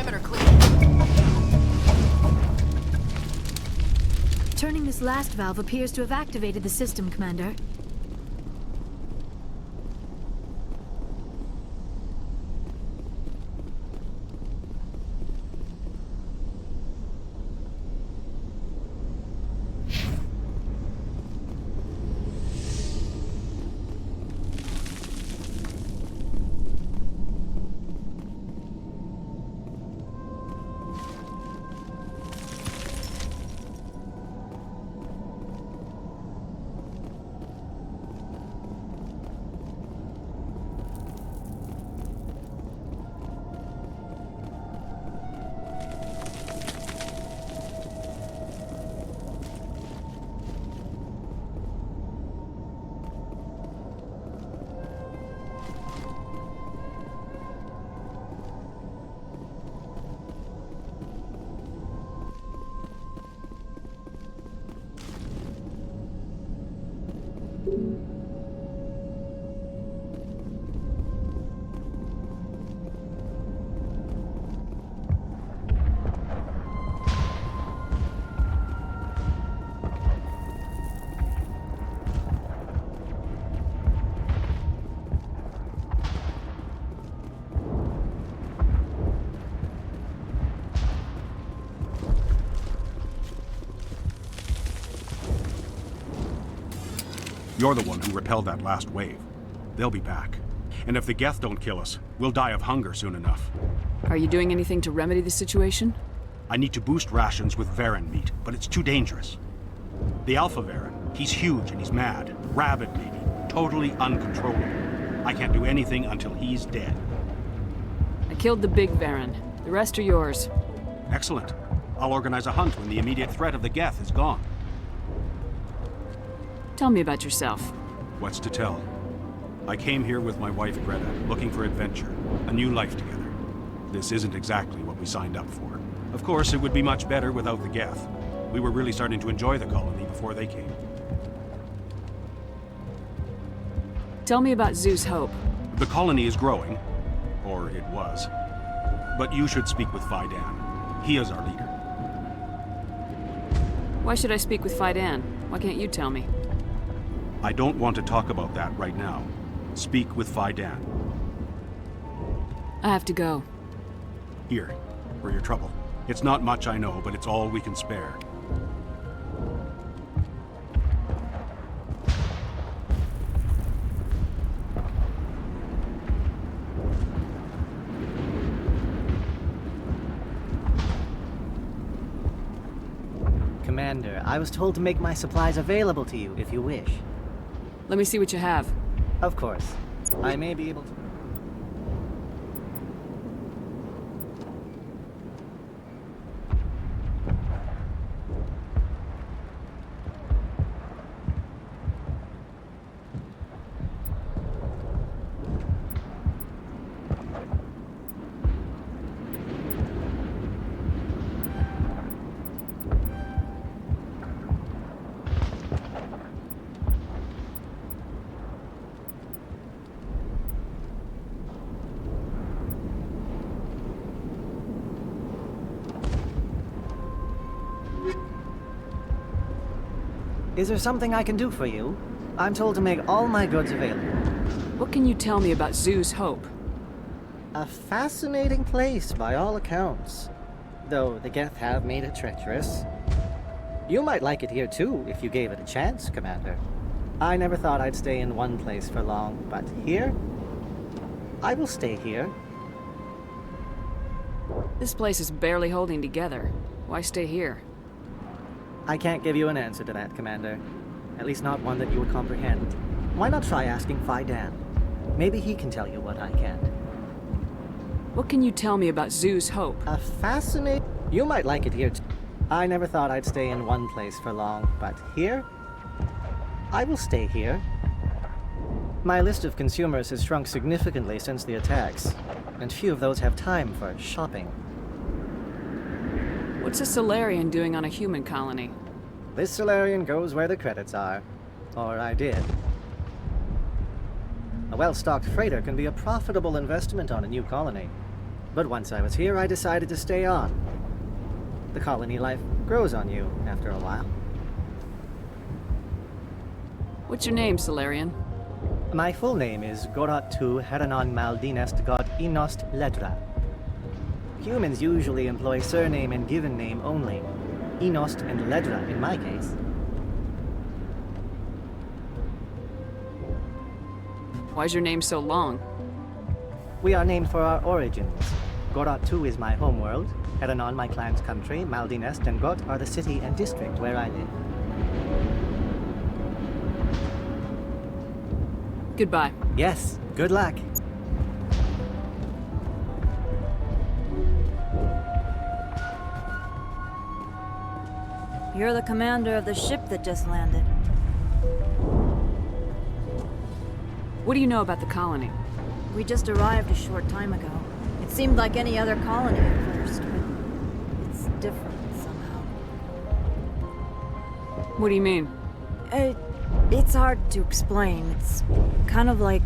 Perimeter clear. Turning this last valve appears to have activated the system, Commander. You're the one who repelled that last wave. They'll be back. And if the Geth don't kill us, we'll die of hunger soon enough. Are you doing anything to remedy the situation? I need to boost rations with Varen meat, but it's too dangerous. The Alpha Varen, he's huge and he's mad. Rabid maybe. Totally uncontrollable. I can't do anything until he's dead. I killed the big Varen. The rest are yours. Excellent. I'll organize a hunt when the immediate threat of the Geth is gone. Tell me about yourself. What's to tell? I came here with my wife Greta, looking for adventure, a new life together. This isn't exactly what we signed up for. Of course, it would be much better without the Geth. We were really starting to enjoy the colony before they came. Tell me about Zeus Hope. The colony is growing, or it was. But you should speak with Faidan. He is our leader. Why should I speak with Faidan? Why can't you tell me? I don't want to talk about that right now. Speak with Faidan. I have to go. Here, for your trouble. It's not much, I know, but it's all we can spare. Commander, I was told to make my supplies available to you if you wish. Let me see what you have. Of course. I may be able to... Is there something I can do for you? I'm told to make all my goods available. What can you tell me about Zeus Hope? A fascinating place by all accounts. Though the Geth have made it treacherous. You might like it here too, if you gave it a chance, Commander. I never thought I'd stay in one place for long, but here? I will stay here. This place is barely holding together. Why stay here? I can't give you an answer to that, Commander. At least not one that you would comprehend. Why not try asking Faidan? Maybe he can tell you what I can't. What can you tell me about Zeus Hope? A fascinating... You might like it here too. I never thought I'd stay in one place for long, but here? I will stay here. My list of consumers has shrunk significantly since the attacks, and few of those have time for shopping. What's a Solarian doing on a human colony? This Solarian goes where the credits are. Or I did. A well-stocked freighter can be a profitable investment on a new colony. But once I was here, I decided to stay on. The colony life grows on you after a while. What's your name, Solarian? My full name is Gorat-tu Heranon Maldinest God Inost Ledra. Humans usually employ surname and given name only. Inost and Ledra in my case. Why's your name so long? We are named for our origins. Gorat-tu is my homeworld, Heranon my clan's country, Maldinest and Got are the city and district where I live. Goodbye. Yes, good luck. You're the commander of the ship that just landed. What do you know about the colony? We just arrived a short time ago. It seemed like any other colony at first, but it's different somehow. What do you mean? It's hard to explain. It's kind of like...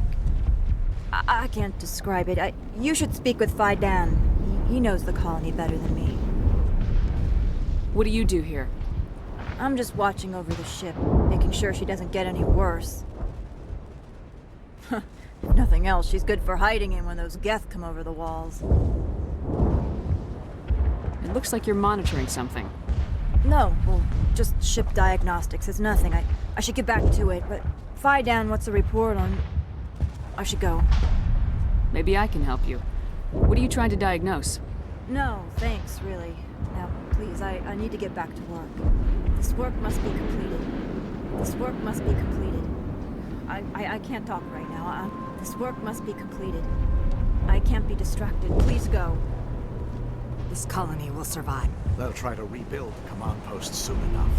I can't describe it. You should speak with Fidan. He knows the colony better than me. What do you do here? I'm just watching over the ship, making sure she doesn't get any worse. If nothing else, she's good for hiding in when those Geth come over the walls. It looks like you're monitoring something. No, well, just ship diagnostics. It's nothing. I should get back to it, but Fidan wants a report on... I should go. Maybe I can help you. What are you trying to diagnose? No, thanks, really. Now, please, I need to get back to work. This work must be completed. This work must be completed. I can't talk right now. This work must be completed. I can't be distracted. Please go. This colony will survive. They'll try to rebuild the command post soon enough.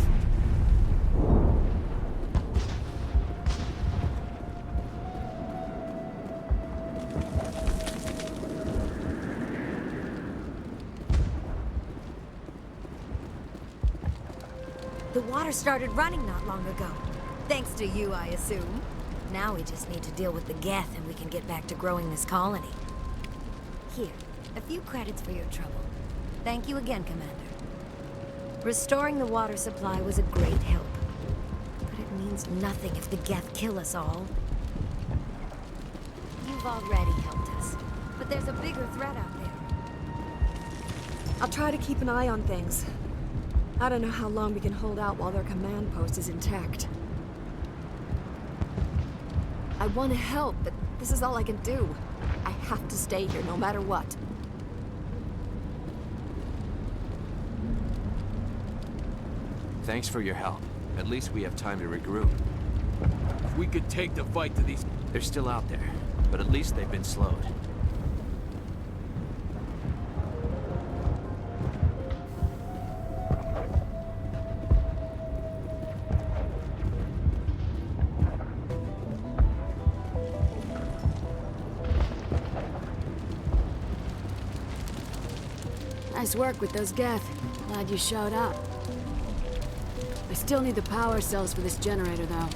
The water started running not long ago. Thanks to you, I assume. Now we just need to deal with the Geth and we can get back to growing this colony. Here, a few credits for your trouble. Thank you again, Commander. Restoring the water supply was a great help. But it means nothing if the Geth kill us all. You've already helped us, but there's a bigger threat out there. I'll try to keep an eye on things. I don't know how long we can hold out while their command post is intact. I want to help, but this is all I can do. I have to stay here no matter what. Thanks for your help. At least we have time to regroup. If we could take the fight to these... They're still out there, but at least they've been slowed. Nice work with those Geth. Glad you showed up. I still need the power cells for this generator, though.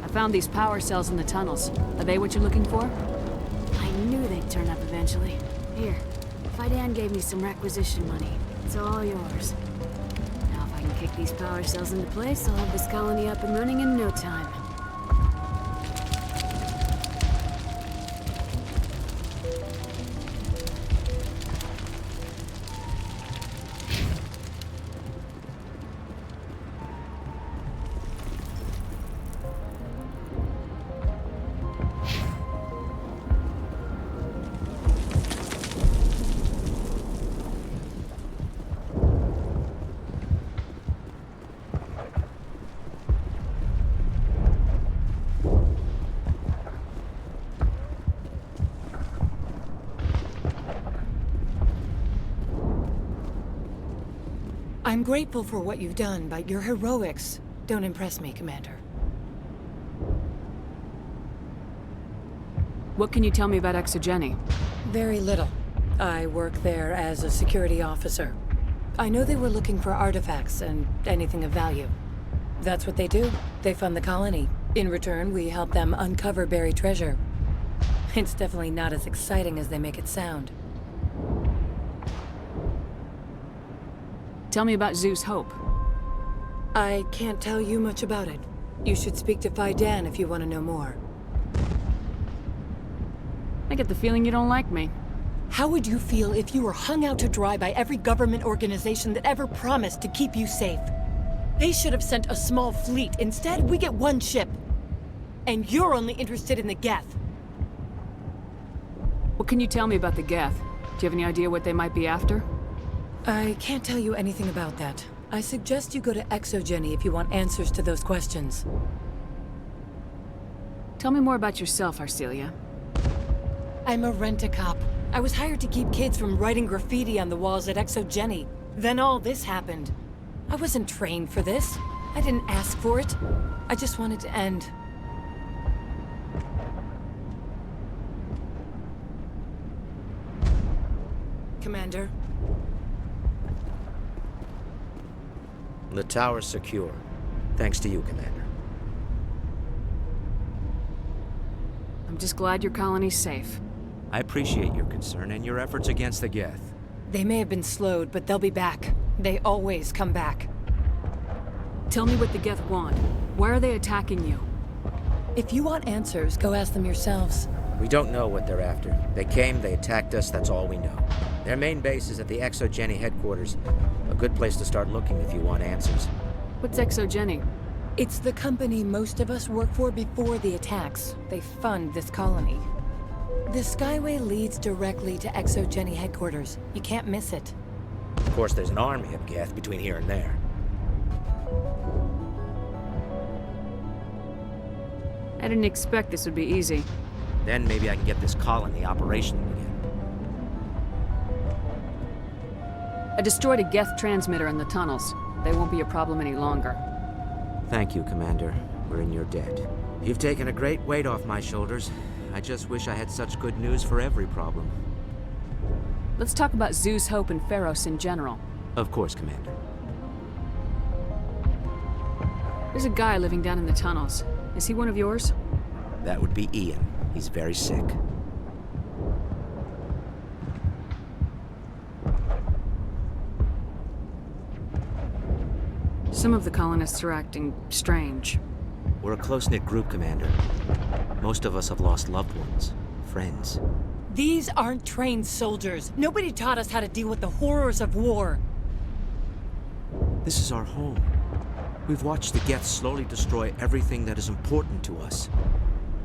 I found these power cells in the tunnels. Are they what you're looking for? I knew they'd turn up eventually. Here, Fidan gave me some requisition money. It's all yours. Now if I can kick these power cells into place, I'll have this colony up and running in no time. I'm grateful for what you've done, but your heroics don't impress me, Commander. What can you tell me about Exogeny? Very little. I work there as a security officer. I know they were looking for artifacts and anything of value. That's what they do. They fund the colony. In return, we help them uncover buried treasure. It's definitely not as exciting as they make it sound. Tell me about Zeus Hope. I can't tell you much about it. You should speak to Fidan if you want to know more. I get the feeling you don't like me. How would you feel if you were hung out to dry by every government organization that ever promised to keep you safe? They should have sent a small fleet. Instead, we get one ship. And you're only interested in the Geth. What can you tell me about the Geth? Do you have any idea what they might be after? I can't tell you anything about that. I suggest you go to Exogeny if you want answers to those questions. Tell me more about yourself, Arcelia. I'm a rent-a-cop. I was hired to keep kids from writing graffiti on the walls at Exogeny. Then all this happened. I wasn't trained for this. I didn't ask for it. I just wanted to end. Commander? The tower's secure. Thanks to you, Commander. I'm just glad your colony's safe. I appreciate your concern and your efforts against the Geth. They may have been slowed, but they'll be back. They always come back. Tell me what the Geth want. Why are they attacking you? If you want answers, go ask them yourselves. We don't know what they're after. They came, they attacked us, that's all we know. Their main base is at the Exogeny headquarters. A good place to start looking if you want answers. What's Exogeny? It's the company most of us work for before the attacks. They fund this colony. The Skyway leads directly to Exogeny headquarters. You can't miss it. Of course, there's an army of Geth between here and there. I didn't expect this would be easy. Then maybe I can get this colony operational again. I destroyed a Geth transmitter in the tunnels. They won't be a problem any longer. Thank you, Commander. We're in your debt. You've taken a great weight off my shoulders. I just wish I had such good news for every problem. Let's talk about Zeus Hope and Feros in general. Of course, Commander. There's a guy living down in the tunnels. Is he one of yours? That would be Ian. He's very sick. Some of the colonists are acting strange. We're a close-knit group, Commander. Most of us have lost loved ones, friends. These aren't trained soldiers. Nobody taught us how to deal with the horrors of war. This is our home. We've watched the Geth slowly destroy everything that is important to us.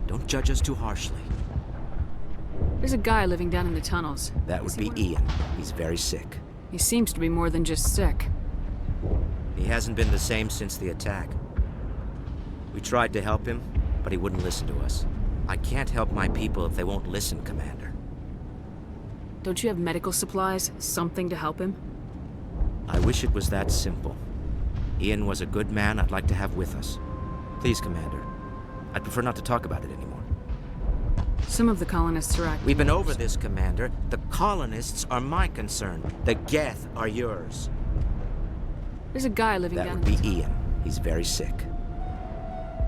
Don't judge us too harshly. There's a guy living down in the tunnels. That would be Ian. He's very sick. He seems to be more than just sick. He hasn't been the same since the attack. We tried to help him, but he wouldn't listen to us. I can't help my people if they won't listen, Commander. Don't you have medical supplies? Something to help him? I wish it was that simple. Ian was a good man I'd like to have with us. Please, Commander. I'd prefer not to talk about it anymore. Some of the colonists are acting... We've been over this, Commander. The colonists are my concern. The Geth are yours. There's a guy living down in the... That would be Ian. He's very sick.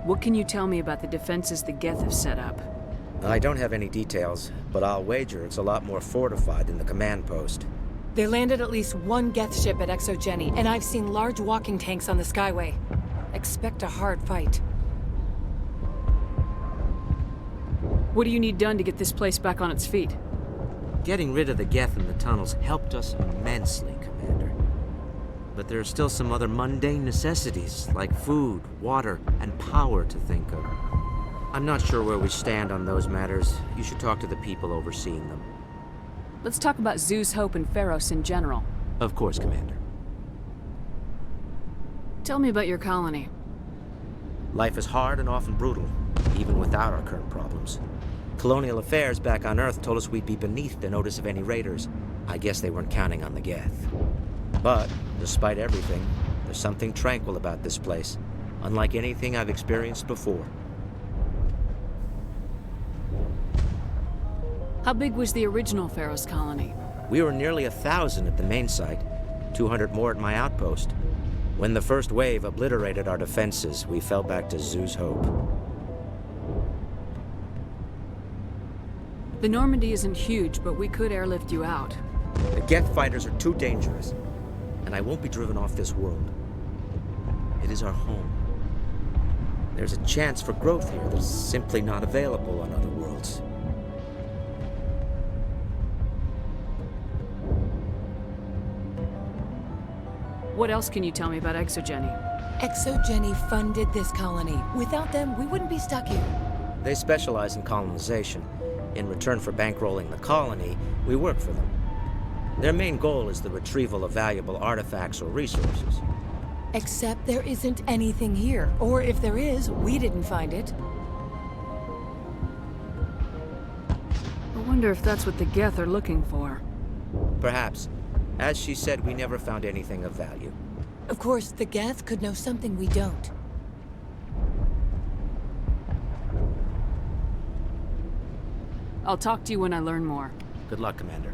What can you tell me about the defenses the Geth have set up? I don't have any details, but I'll wager it's a lot more fortified than the command post. They landed at least one Geth ship at Exogeny, and I've seen large walking tanks on the Skyway. Expect a hard fight. What do you need done to get this place back on its feet? Getting rid of the Geth in the tunnels helped us immensely, Commander. But there are still some other mundane necessities, like food, water, and power to think of. I'm not sure where we stand on those matters. You should talk to the people overseeing them. Let's talk about Zeus Hope and Feros in general. Of course, Commander. Tell me about your colony. Life is hard and often brutal, even without our current problems. Colonial affairs back on Earth told us we'd be beneath the notice of any raiders. I guess they weren't counting on the Geth. But, despite everything, there's something tranquil about this place, unlike anything I've experienced before. How big was the original Feros colony? We were nearly 1,000 at the main site, 200 more at my outpost. When the first wave obliterated our defenses, we fell back to Zeus Hope. The Normandy isn't huge, but we could airlift you out. The Geth fighters are too dangerous, and I won't be driven off this world. It is our home. There's a chance for growth here that's simply not available on other worlds. What else can you tell me about Exogeny? Exogeny funded this colony. Without them, we wouldn't be stuck here. They specialize in colonization. In return for bankrolling the colony, we work for them. Their main goal is the retrieval of valuable artifacts or resources. Except there isn't anything here. Or if there is, we didn't find it. I wonder if that's what the Geth are looking for. Perhaps. As she said, we never found anything of value. Of course, the Geth could know something we don't. I'll talk to you when I learn more. Good luck, Commander.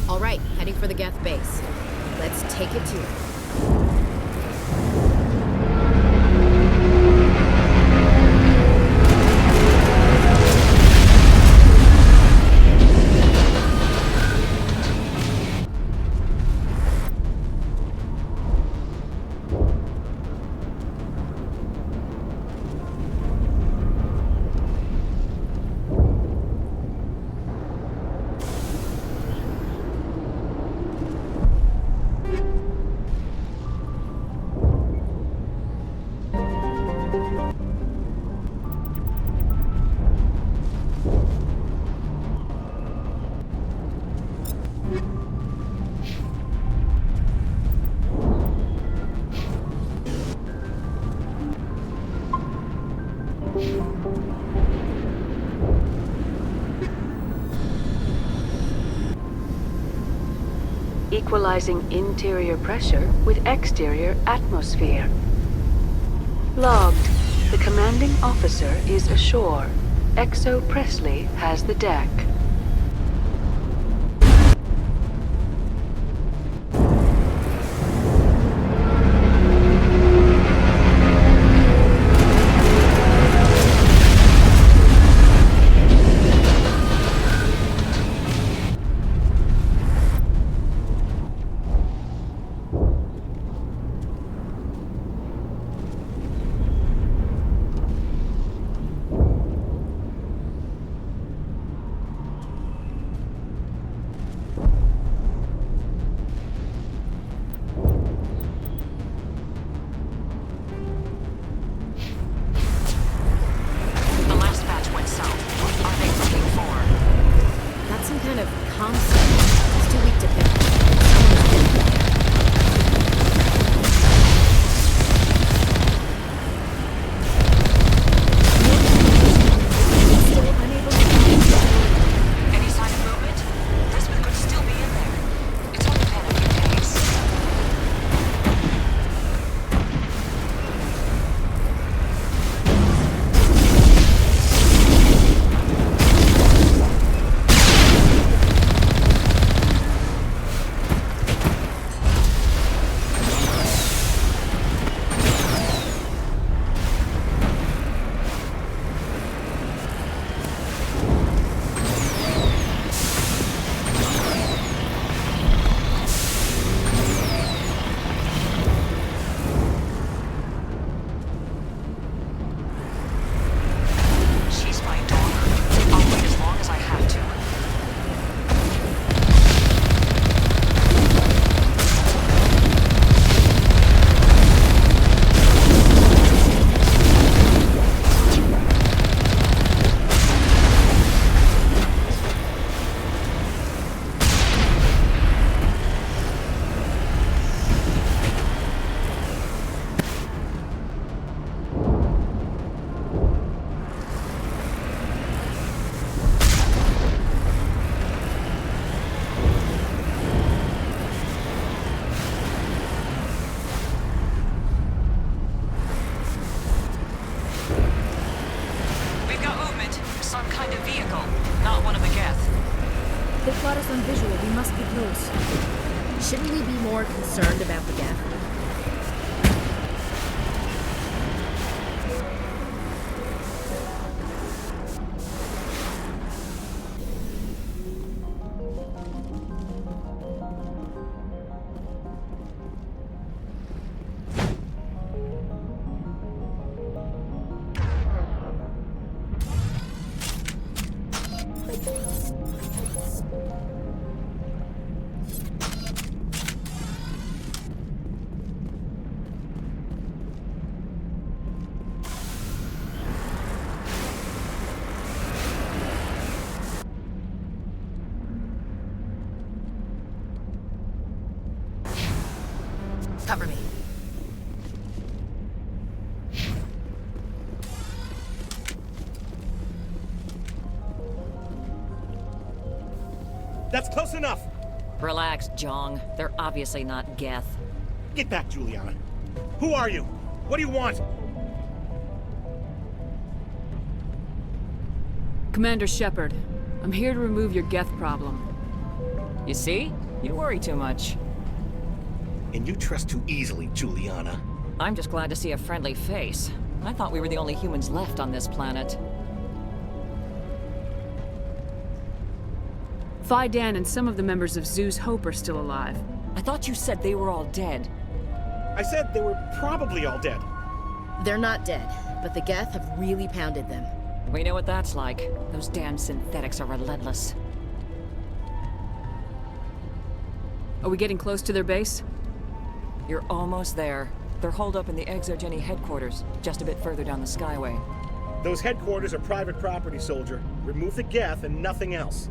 All right, heading for the Geth base. Let's take it to it. Equalizing interior pressure with exterior atmosphere. Logged. The commanding officer is ashore. Exo Presley has the deck. They've got us on visual. We must be close. Shouldn't we be more concerned about the geth? Cover me. That's close enough! Relax, Jong. They're obviously not Geth. Get back, Juliana. Who are you? What do you want? Commander Shepard, I'm here to remove your Geth problem. You see? You worry too much. And you trust too easily, Juliana. I'm just glad to see a friendly face. I thought we were the only humans left on this planet. Fidan and some of the members of Zoo's Hope are still alive. I thought you said they were all dead. I said they were probably all dead. They're not dead, but the geth have really pounded them. We know what that's like. Those damn synthetics are relentless. Are we getting close to their base? You're almost there. They're holed up in the Exogeny headquarters, just a bit further down the Skyway. Those headquarters are private property, soldier. Remove the geth and nothing else.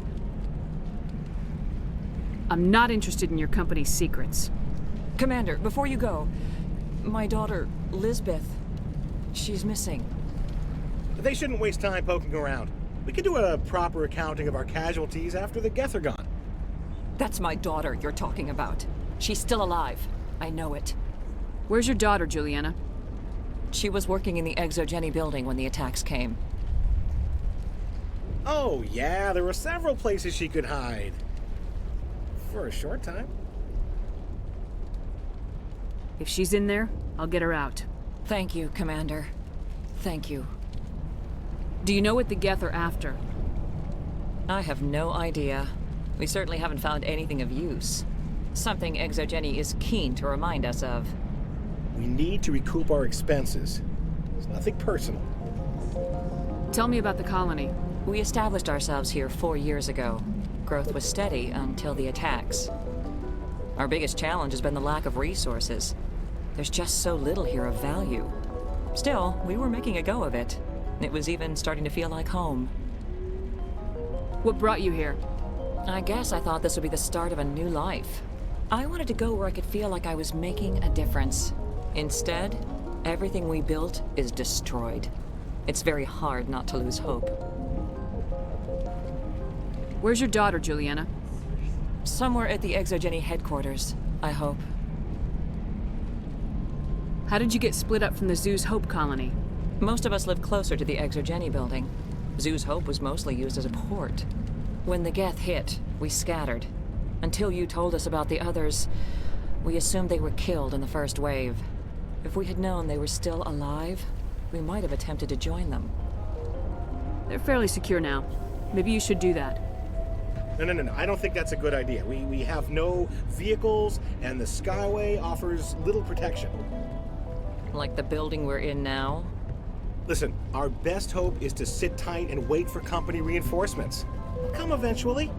I'm not interested in your company's secrets. Commander, before you go, my daughter, Lisbeth, she's missing. They shouldn't waste time poking around. We can do a proper accounting of our casualties after the geth are gone. That's my daughter you're talking about. She's still alive. I know it. Where's your daughter, Juliana? She was working in the Exogeny building when the attacks came. Oh, yeah, there were several places she could hide. For a short time. If she's in there, I'll get her out. Thank you, Commander. Thank you. Do you know what the Geth are after? I have no idea. We certainly haven't found anything of use. Something Exogeny is keen to remind us of. We need to recoup our expenses. It's nothing personal. Tell me about the colony. We established ourselves here 4 years ago. Growth was steady until the attacks. Our biggest challenge has been the lack of resources. There's just so little here of value. Still, we were making a go of it. It was even starting to feel like home. What brought you here? I guess I thought this would be the start of a new life. I wanted to go where I could feel like I was making a difference. Instead, everything we built is destroyed. It's very hard not to lose hope. Where's your daughter, Juliana? Somewhere at the Exogeny headquarters, I hope. How did you get split up from the Zoo's Hope colony? Most of us live closer to the Exogeny building. Zoo's Hope was mostly used as a port. When the Geth hit, we scattered. Until you told us about the others, we assumed they were killed in the first wave. If we had known they were still alive, we might have attempted to join them. They're fairly secure now. Maybe you should do that. No. I don't think that's a good idea. We have no vehicles, and the Skyway offers little protection. Like the building we're in now? Listen, our best hope is to sit tight and wait for company reinforcements. They'll come eventually.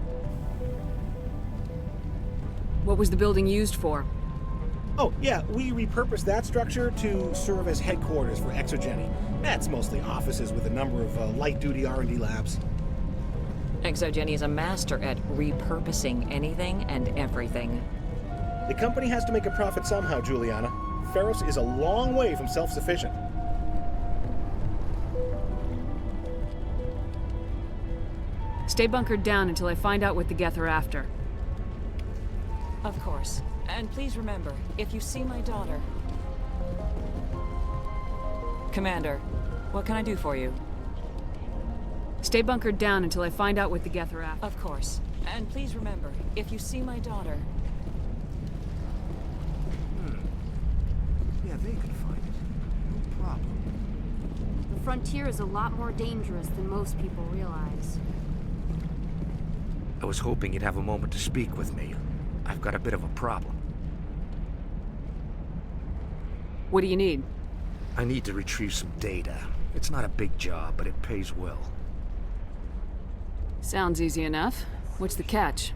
What was the building used for? Oh, yeah, we repurposed that structure to serve as headquarters for Exogeny. That's mostly offices with a number of light-duty R&D labs. Exogeny is a master at repurposing anything and everything. The company has to make a profit somehow, Juliana. Feros is a long way from self-sufficient. Stay bunkered down until I find out what the Geth are after. Of course. And please remember, if you see my daughter... Commander, what can I do for you? Stay bunkered down until I find out what the Geth are after. Of course. And please remember, if you see my daughter... Yeah, they can find it. No problem. The frontier is a lot more dangerous than most people realize. I was hoping you'd have a moment to speak with me. I've got a bit of a problem. What do you need? I need to retrieve some data. It's not a big job, but it pays well. Sounds easy enough. What's the catch?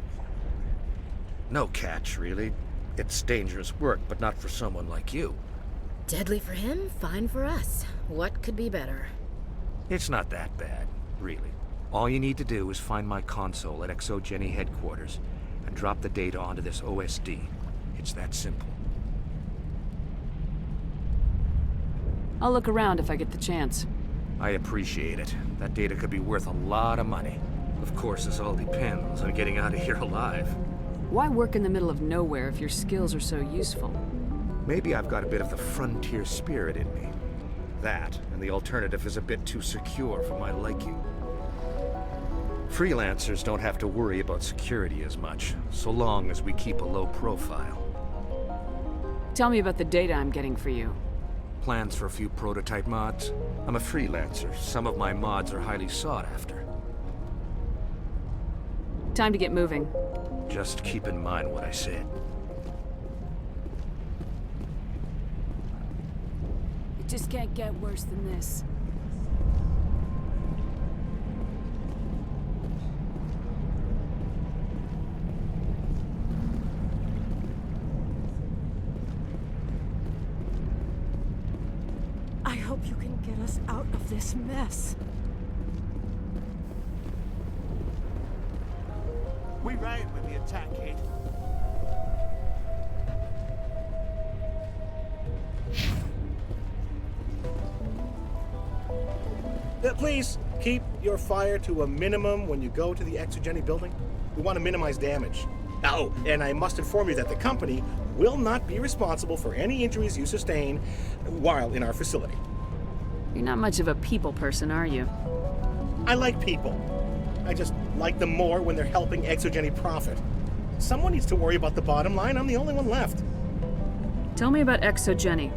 No catch, really. It's dangerous work, but not for someone like you. Deadly for him, fine for us. What could be better? It's not that bad, really. All you need to do is find my console at ExoGeni headquarters and drop the data onto this OSD. It's that simple. I'll look around if I get the chance. I appreciate it. That data could be worth a lot of money. Of course, this all depends on getting out of here alive. Why work in the middle of nowhere if your skills are so useful? Maybe I've got a bit of the frontier spirit in me. That, and the alternative is a bit too secure for my liking. Freelancers don't have to worry about security as much, so long as we keep a low profile. Tell me about the data I'm getting for you. Plans for a few prototype mods? I'm a freelancer. Some of my mods are highly sought after. Time to get moving. Just keep in mind what I said. It just can't get worse than this. I hope you can get us out of this mess. We ride with the attack, Kate. Please, keep your fire to a minimum when you go to the ExoGeni building. We want to minimize damage. Oh, and I must inform you that the company will not be responsible for any injuries you sustain while in our facility. You're not much of a people person, are you? I like people. I just like them more when they're helping ExoGeni profit. Someone needs to worry about the bottom line. I'm the only one left. Tell me about ExoGeni.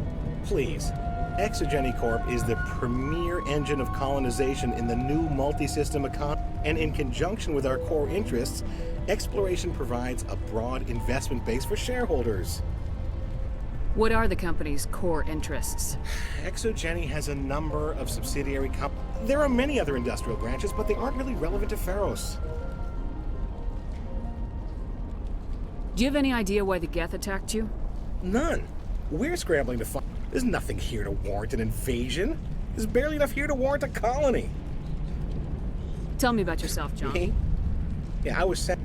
Please. ExoGeni Corp is the premier engine of colonization in the new multi-system economy, and in conjunction with our core interests, exploration provides a broad investment base for shareholders. What are the company's core interests? ExoGeni has a number of subsidiary companies. There are many other industrial branches, but they aren't really relevant to Feros. Do you have any idea why the Geth attacked you? None. We're scrambling to find... There's nothing here to warrant an invasion. There's barely enough here to warrant a colony. Tell me about yourself, John. Me? Yeah, I was sent...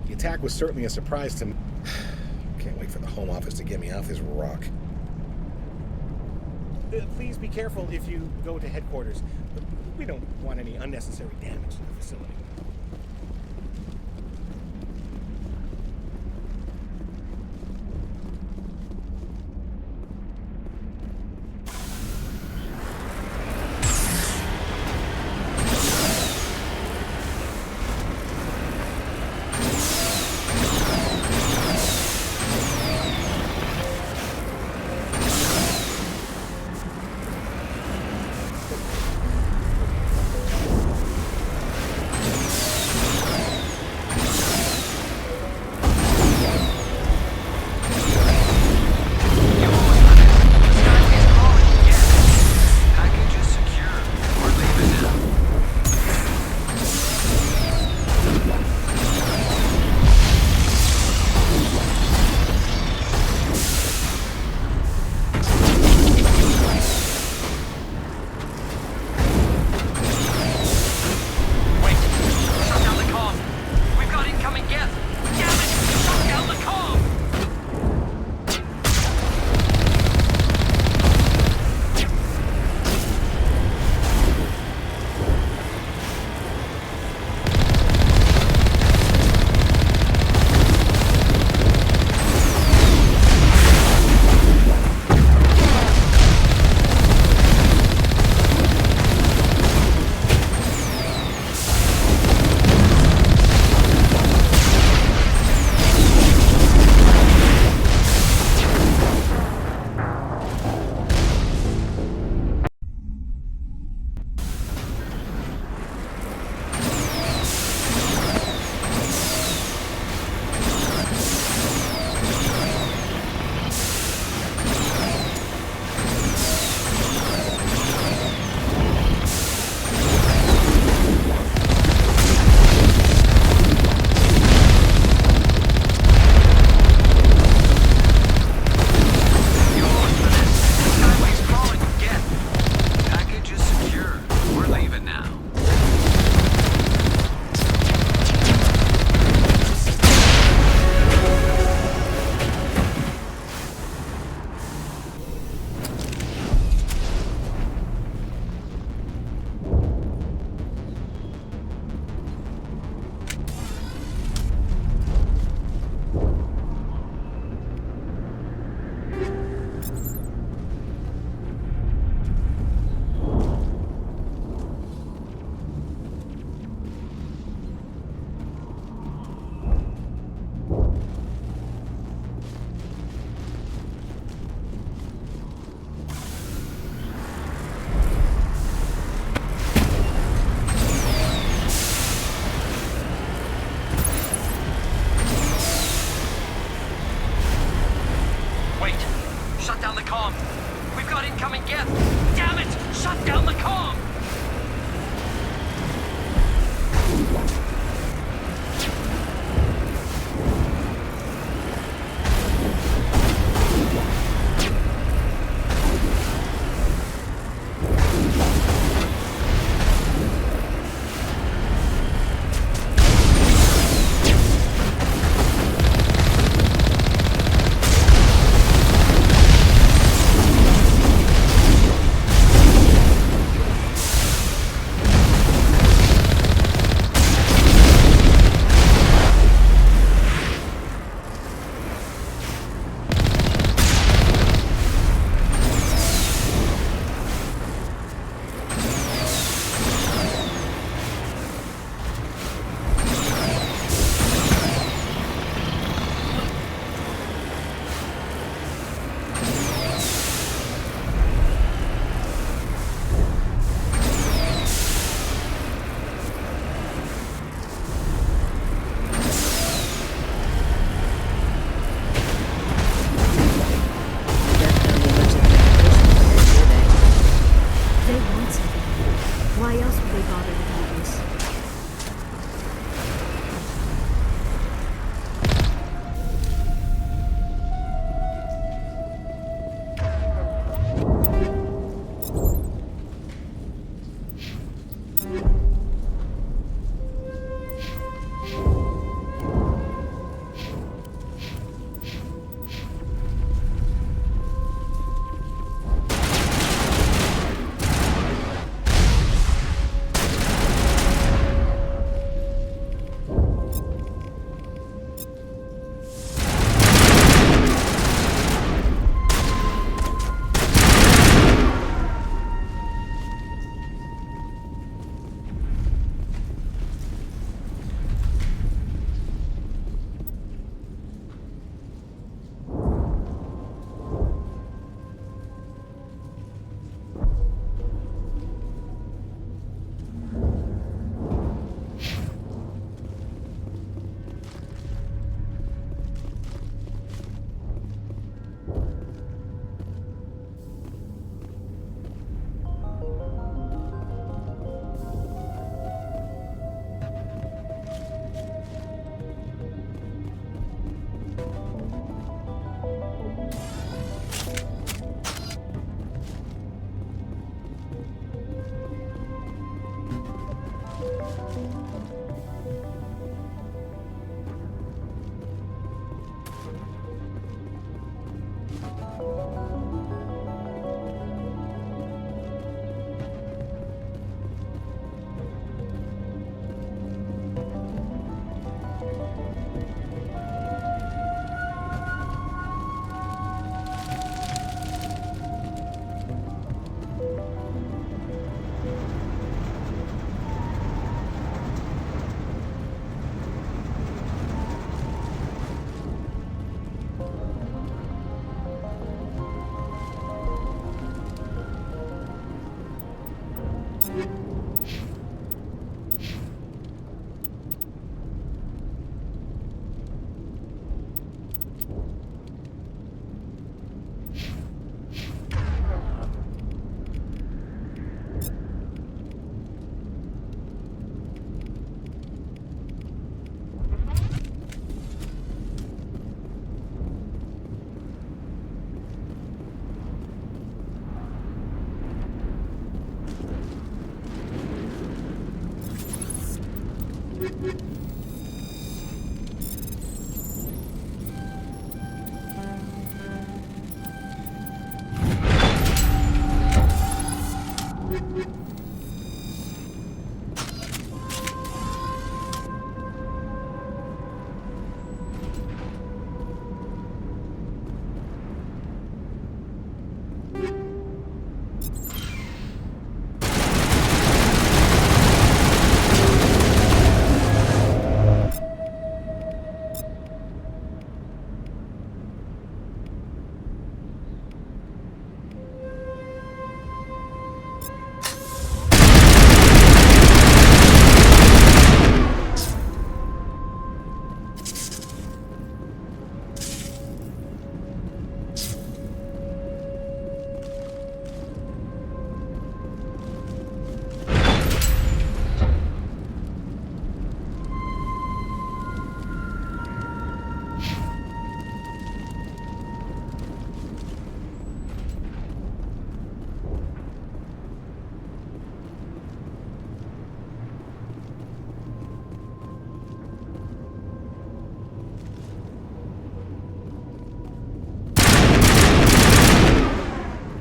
The attack was certainly a surprise to me. Can't wait for the Home Office to get me off this rock. Please be careful if you go to headquarters. We don't want any unnecessary damage to the facility.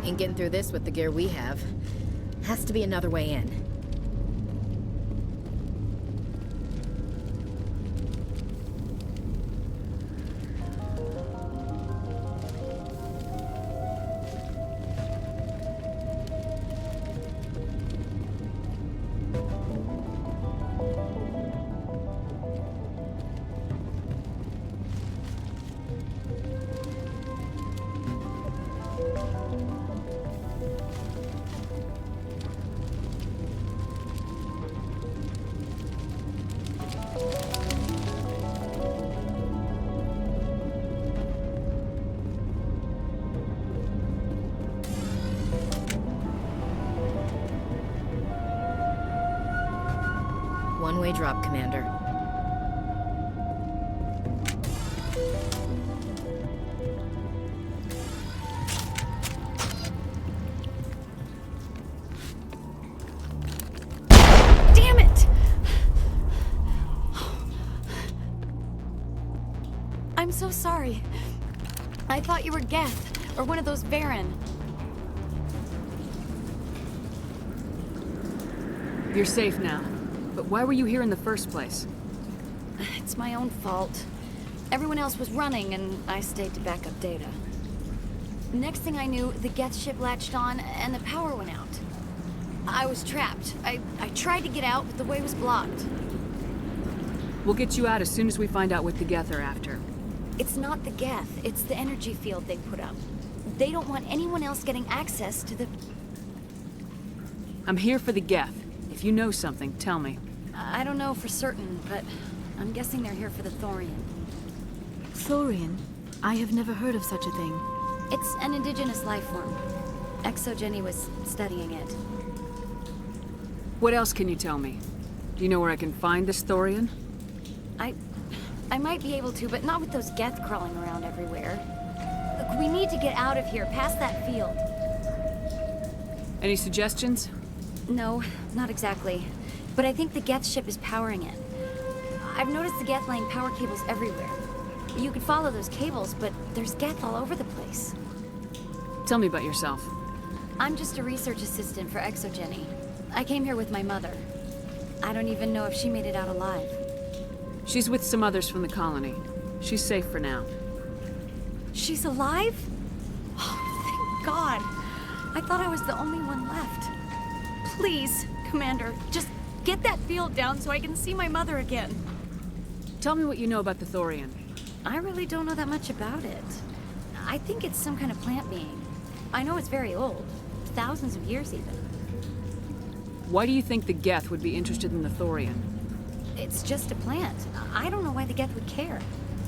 Ain't getting through this with the gear we have. Has to be another way in. One-way drop, Commander. Damn it! I'm so sorry. I thought you were Geth, or one of those Varen. You're safe now. But why were you here in the first place? It's my own fault. Everyone else was running, and I stayed to back up data. Next thing I knew, the Geth ship latched on, and the power went out. I was trapped. I tried to get out, but the way was blocked. We'll get you out as soon as we find out what the Geth are after. It's not the Geth, it's the energy field they put up. They don't want anyone else getting access to the... I'm here for the Geth. If you know something, tell me. I don't know for certain, but I'm guessing they're here for the Thorian. Thorian? I have never heard of such a thing. It's an indigenous life form. Exogeny was studying it. What else can you tell me? Do you know where I can find this Thorian? I might be able to, but not with those Geth crawling around everywhere. Look, we need to get out of here, past that field. Any suggestions? No, not exactly. But I think the Geth ship is powering it. I've noticed the Geth laying power cables everywhere. You could follow those cables, but there's Geth all over the place. Tell me about yourself. I'm just a research assistant for Exogeny. I came here with my mother. I don't even know if she made it out alive. She's with some others from the colony. She's safe for now. She's alive? Oh, thank God. I thought I was the only one left. Please, Commander, just get that field down so I can see my mother again. Tell me what you know about the Thorian. I really don't know that much about it. I think it's some kind of plant being. I know it's very old. Thousands of years, even. Why do you think the Geth would be interested in the Thorian? It's just a plant. I don't know why the Geth would care.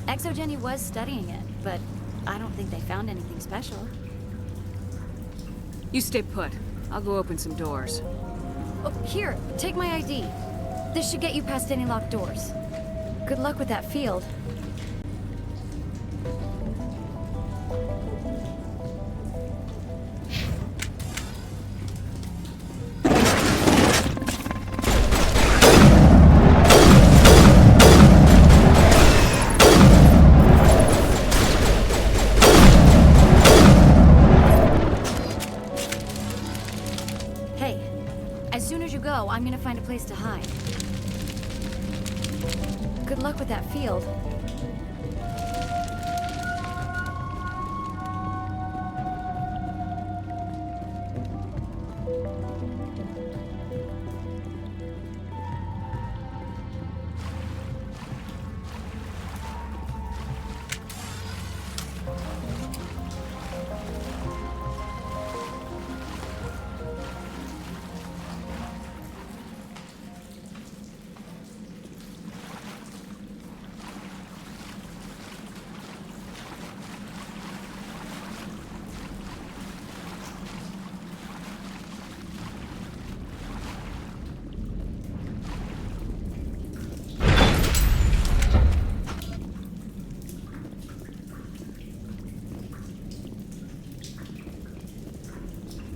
Exogeny was studying it, but I don't think they found anything special. You stay put. I'll go open some doors. Oh, here, take my ID. This should get you past any locked doors. Good luck with that field. I'm gonna find a place to hide. Good luck with that field.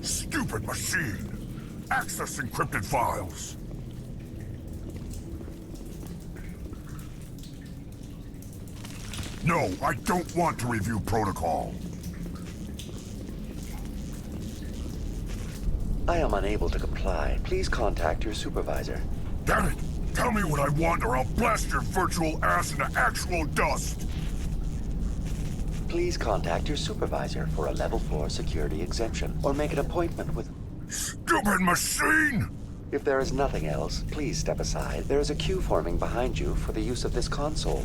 Stupid machine! Access encrypted files! No, I don't want to review protocol. I am unable to comply. Please contact your supervisor. Damn it! Tell me what I want or I'll blast your virtual ass into actual dust! Please contact your supervisor for a level 4 security exemption, or make an appointment with... Stupid machine! If there is nothing else, please step aside. There is a queue forming behind you for the use of this console.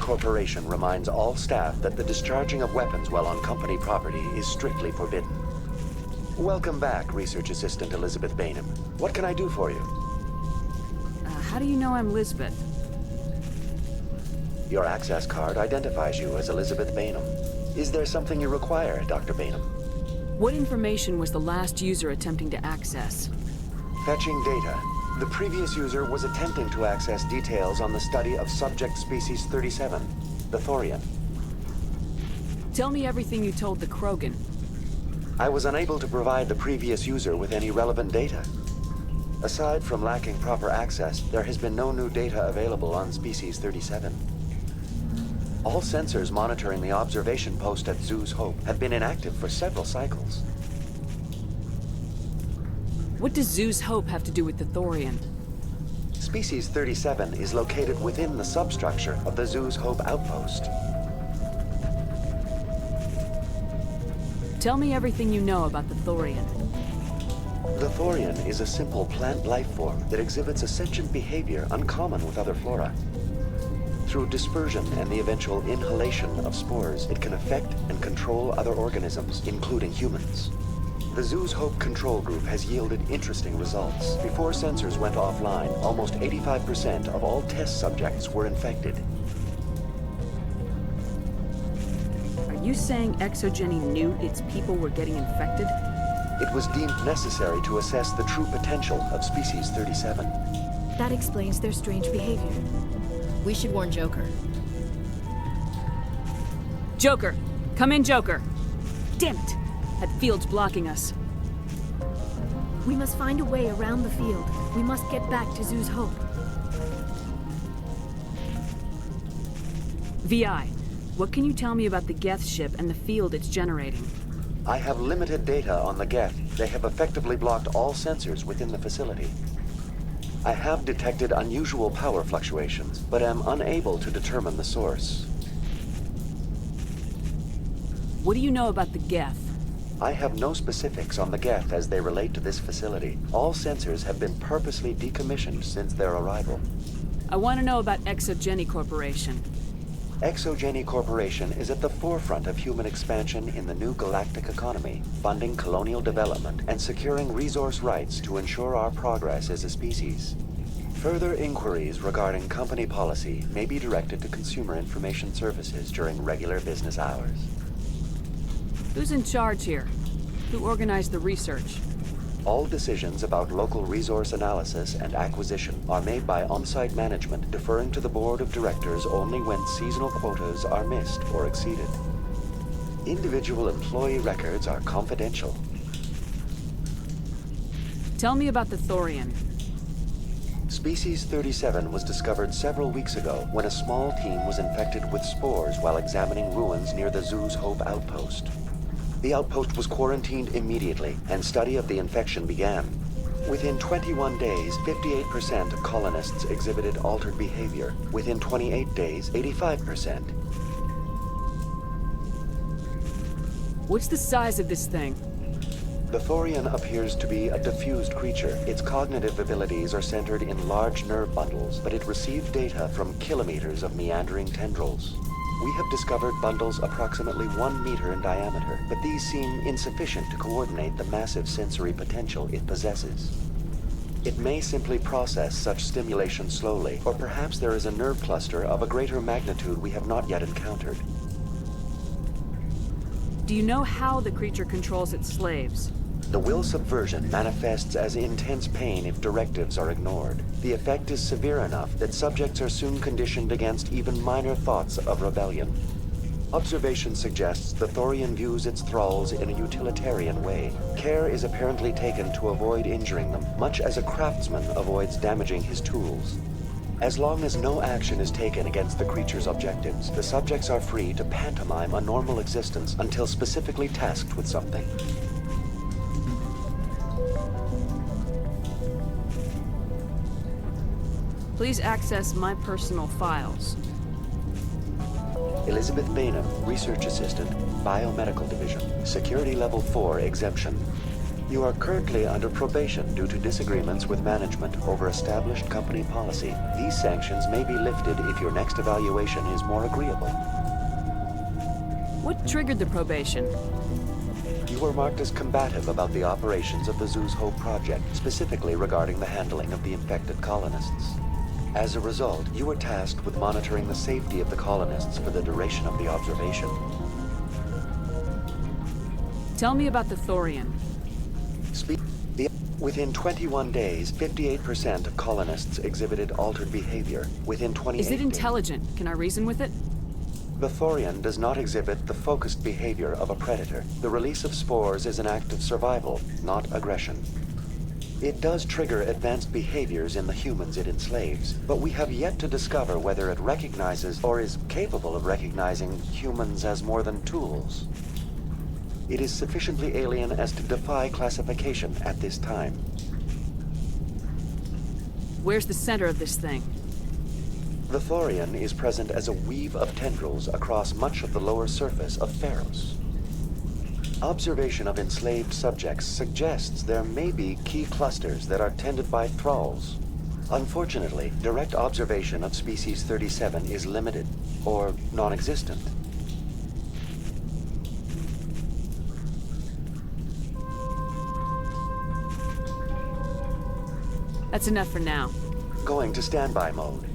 Corporation reminds all staff that the discharging of weapons while on company property is strictly forbidden. Welcome back, Research Assistant Elizabeth Bainham. What can I do for you? How do you know I'm Lisbeth? Your access card identifies you as Elizabeth Bainham. Is there something you require, Dr. Bainham? What information was the last user attempting to access? Fetching data. The previous user was attempting to access details on the study of subject species 37, the Thorian. Tell me everything you told the Krogan. I was unable to provide the previous user with any relevant data. Aside from lacking proper access, there has been no new data available on species 37. All sensors monitoring the observation post at Zeus Hope have been inactive for several cycles. What does Zeus Hope have to do with the Thorian? Species 37 is located within the substructure of the Zeus Hope outpost. Tell me everything you know about the Thorian. The Thorian is a simple plant life form that exhibits a sentient behavior uncommon with other flora. Through dispersion and the eventual inhalation of spores, it can affect and control other organisms, including humans. The Zeus Hope control group has yielded interesting results. Before sensors went offline, almost 85% of all test subjects were infected. Are you saying Exogeny knew its people were getting infected? It was deemed necessary to assess the true potential of species 37. That explains their strange behavior. We should warn Joker. Joker! Come in, Joker! Damn it! That field's blocking us. We must find a way around the field. We must get back to Zeus Hope. VI, what can you tell me about the Geth ship and the field it's generating? I have limited data on the Geth. They have effectively blocked all sensors within the facility. I have detected unusual power fluctuations, but am unable to determine the source. What do you know about the Geth? I have no specifics on the Geth as they relate to this facility. All sensors have been purposely decommissioned since their arrival. I want to know about Exogeny Corporation. Exogeny Corporation is at the forefront of human expansion in the new galactic economy, funding colonial development and securing resource rights to ensure our progress as a species. Further inquiries regarding company policy may be directed to Consumer Information Services during regular business hours. Who's in charge here? Who organized the research? All decisions about local resource analysis and acquisition are made by on-site management, deferring to the board of directors only when seasonal quotas are missed or exceeded. Individual employee records are confidential. Tell me about the Thorian. Species 37 was discovered several weeks ago when a small team was infected with spores while examining ruins near the Zeus Hope outpost. The outpost was quarantined immediately, and study of the infection began. Within 21 days, 58% of colonists exhibited altered behavior. Within 28 days, 85%. What's the size of this thing? The Thorian appears to be a diffused creature. Its cognitive abilities are centered in large nerve bundles, but it receives data from kilometers of meandering tendrils. We have discovered bundles approximately 1 meter in diameter, but these seem insufficient to coordinate the massive sensory potential it possesses. It may simply process such stimulation slowly, or perhaps there is a nerve cluster of a greater magnitude we have not yet encountered. Do you know how the creature controls its slaves? The will subversion manifests as intense pain if directives are ignored. The effect is severe enough that subjects are soon conditioned against even minor thoughts of rebellion. Observation suggests the Thorian views its thralls in a utilitarian way. Care is apparently taken to avoid injuring them, much as a craftsman avoids damaging his tools. As long as no action is taken against the creature's objectives, the subjects are free to pantomime a normal existence until specifically tasked with something. Please access my personal files. Elizabeth Bainham, Research Assistant, Biomedical Division, Security Level 4 exemption. You are currently under probation due to disagreements with management over established company policy. These sanctions may be lifted if your next evaluation is more agreeable. What triggered the probation? You were marked as combative about the operations of the Zeus Hope project, specifically regarding the handling of the infected colonists. As a result, you were tasked with monitoring the safety of the colonists for the duration of the observation. Tell me about the Thorian. Within 21 days, 58% of colonists exhibited altered behavior. Within 28 Is it intelligent? Can I reason with it? The Thorian does not exhibit the focused behavior of a predator. The release of spores is an act of survival, not aggression. It does trigger advanced behaviors in the humans it enslaves, but we have yet to discover whether it recognizes or is capable of recognizing humans as more than tools. It is sufficiently alien as to defy classification at this time. Where's the center of this thing? The Thorian is present as a weave of tendrils across much of the lower surface of Feros. Observation of enslaved subjects suggests there may be key clusters that are tended by thralls. Unfortunately, direct observation of species 37 is limited, or non-existent. That's enough for now. Going to standby mode.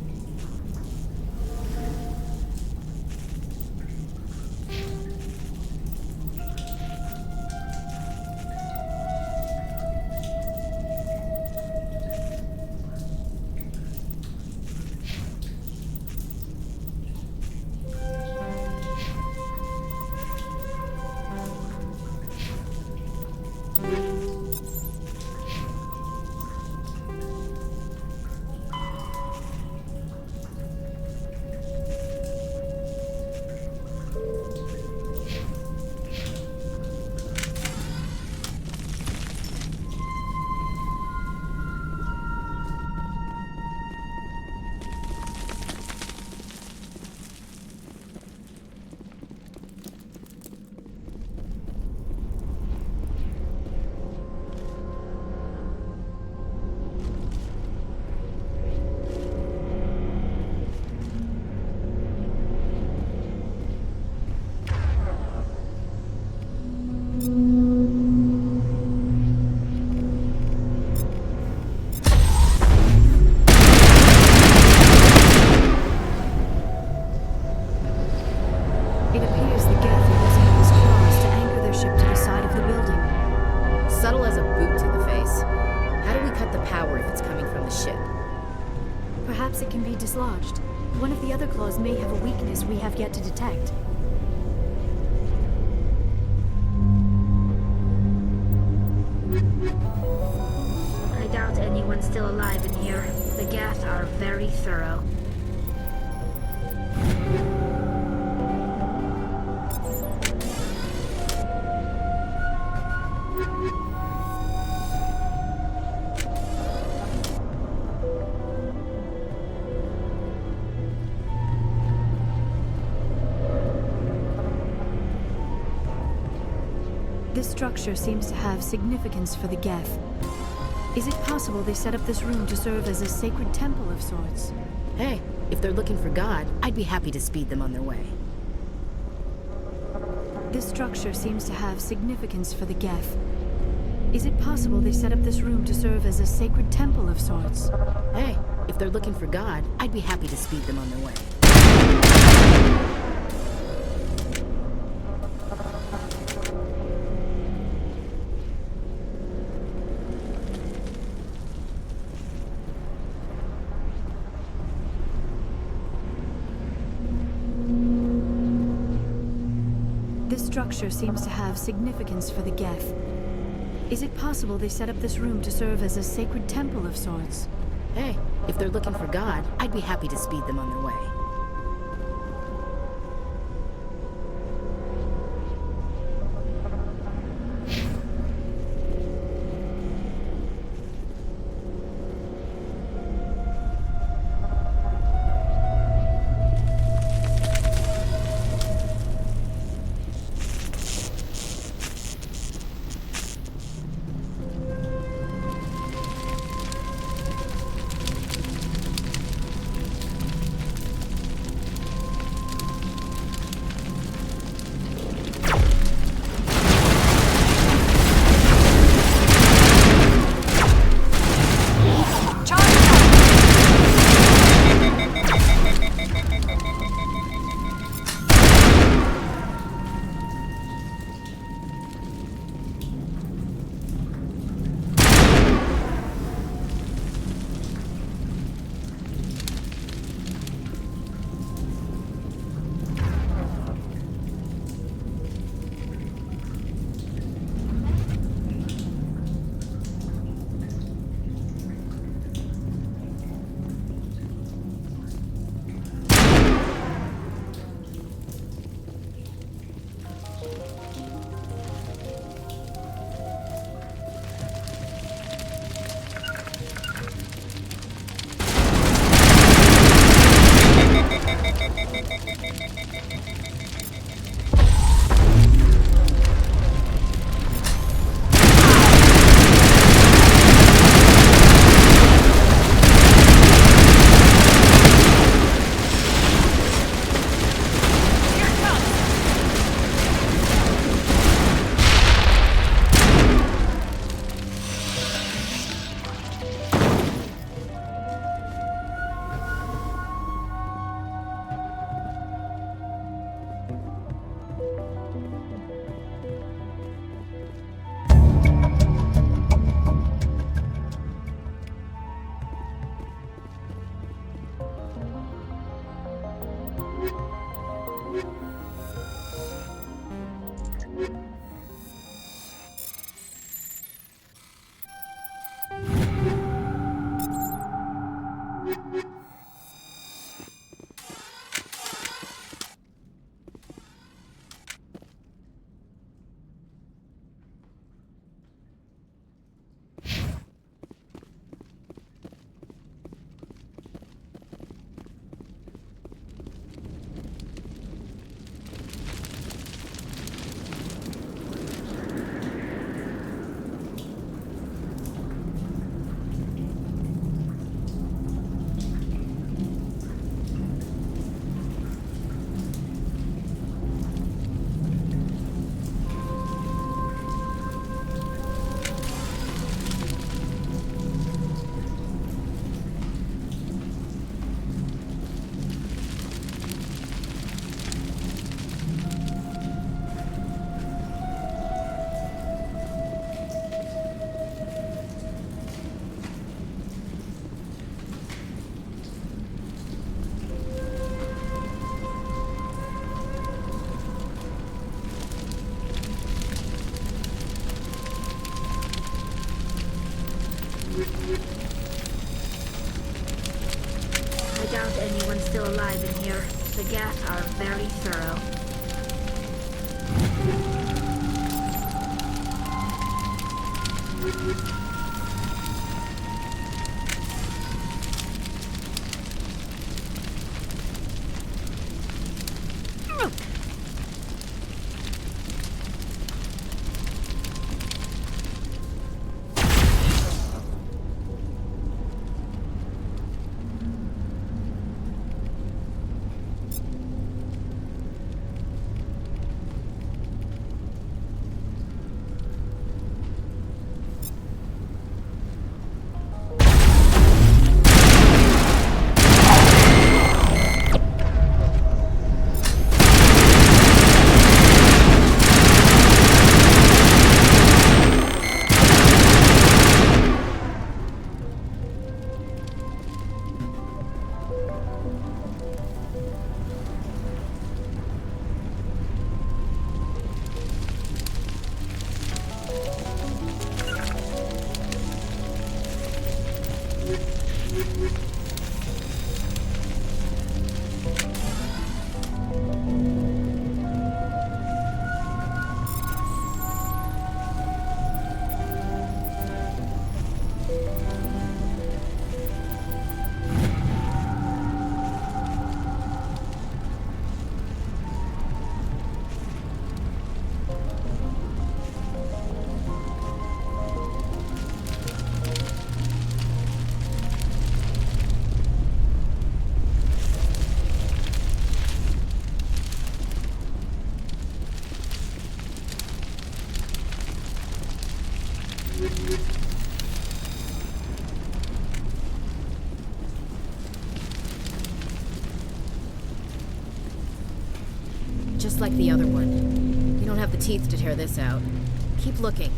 Dislodged. One of the other claws may have a weakness we have yet to detect. I doubt anyone's still alive in here. The Geth are very thorough. This structure seems to have significance for the Geth. Is it possible they set up this room to serve as a sacred temple of sorts? Hey, if they're looking for God, I'd be happy to speed them on their way. This structure seems to have significance for the Geth. Is it possible they set up this room to serve as a sacred temple of sorts? Hey, if they're looking for God, I'd be happy to speed them on their way. structure seems to have significance for the Geth. Is it possible they set up this room to serve as a sacred temple of sorts? Hey, if they're looking for God, I'd be happy to speed them on their way. I doubt anyone's still alive in here. The Geth are very thorough. Just like the other one. You don't have the teeth to tear this out. Keep looking.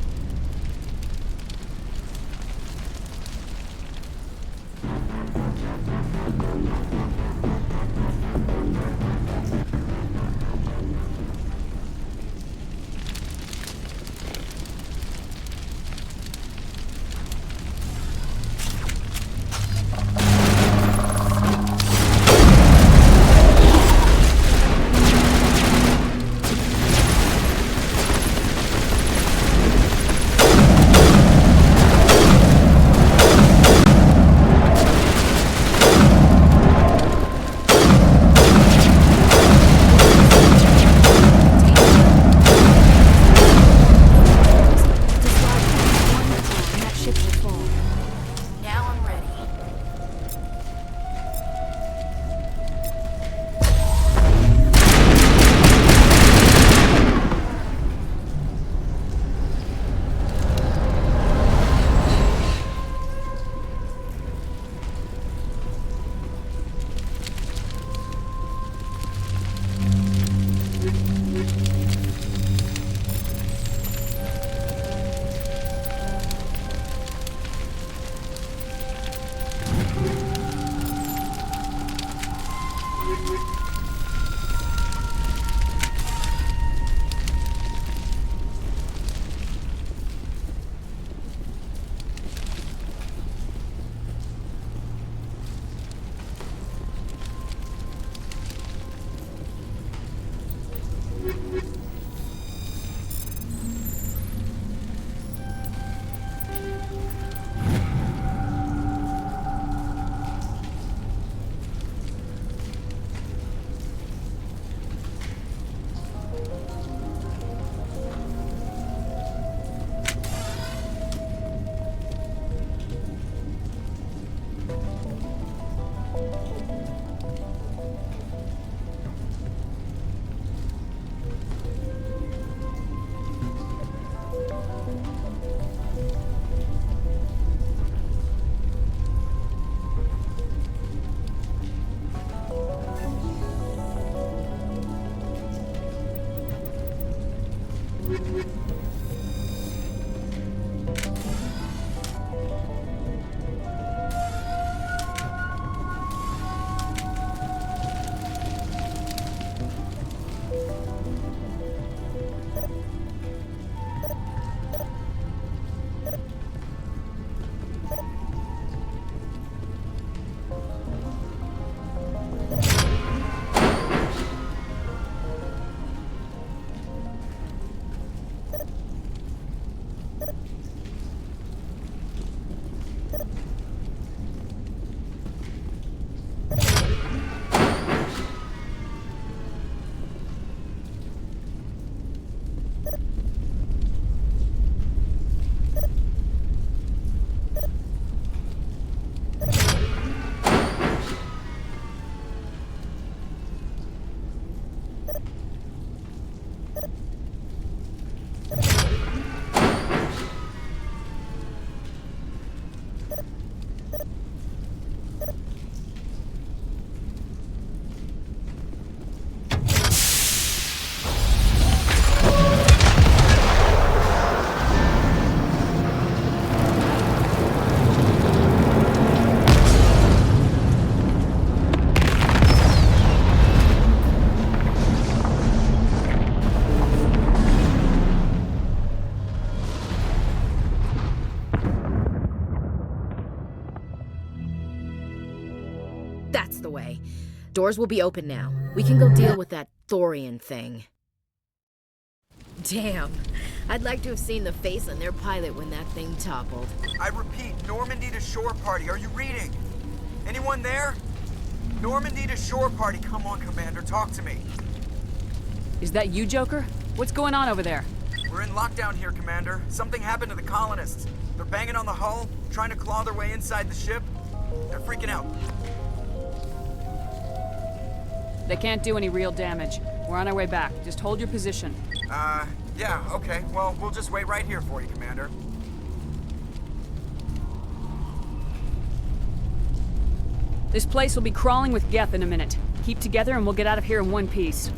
That's the way. Doors will be open now. We can go deal with that Thorian thing. Damn. I'd like to have seen the face on their pilot when that thing toppled. I repeat, Normandy to shore party. Are you reading? Anyone there? Normandy to shore party. Come on, Commander. Talk to me. Is that you, Joker? What's going on over there? We're in lockdown here, Commander. Something happened to the colonists. They're banging on the hull, trying to claw their way inside the ship. They're freaking out. They can't do any real damage. We're on our way back. Just hold your position. Yeah, okay. Well, we'll just wait right here for you, Commander. This place will be crawling with Geth in a minute. Keep together and we'll get out of here in one piece.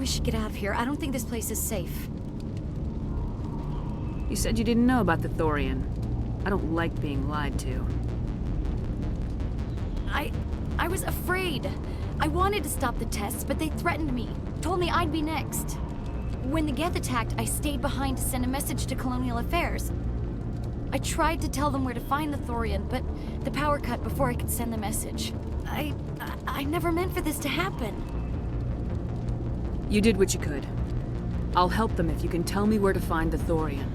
we should get out of here. I don't think this place is safe. You said you didn't know about the Thorian. I don't like being lied to. I was afraid. I wanted to stop the tests, but they threatened me. Told me I'd be next. When the Geth attacked, I stayed behind to send a message to Colonial Affairs. I tried to tell them where to find the Thorian, but the power cut before I could send the message. I never meant for this to happen. You did what you could. I'll help them if you can tell me where to find the Thorian.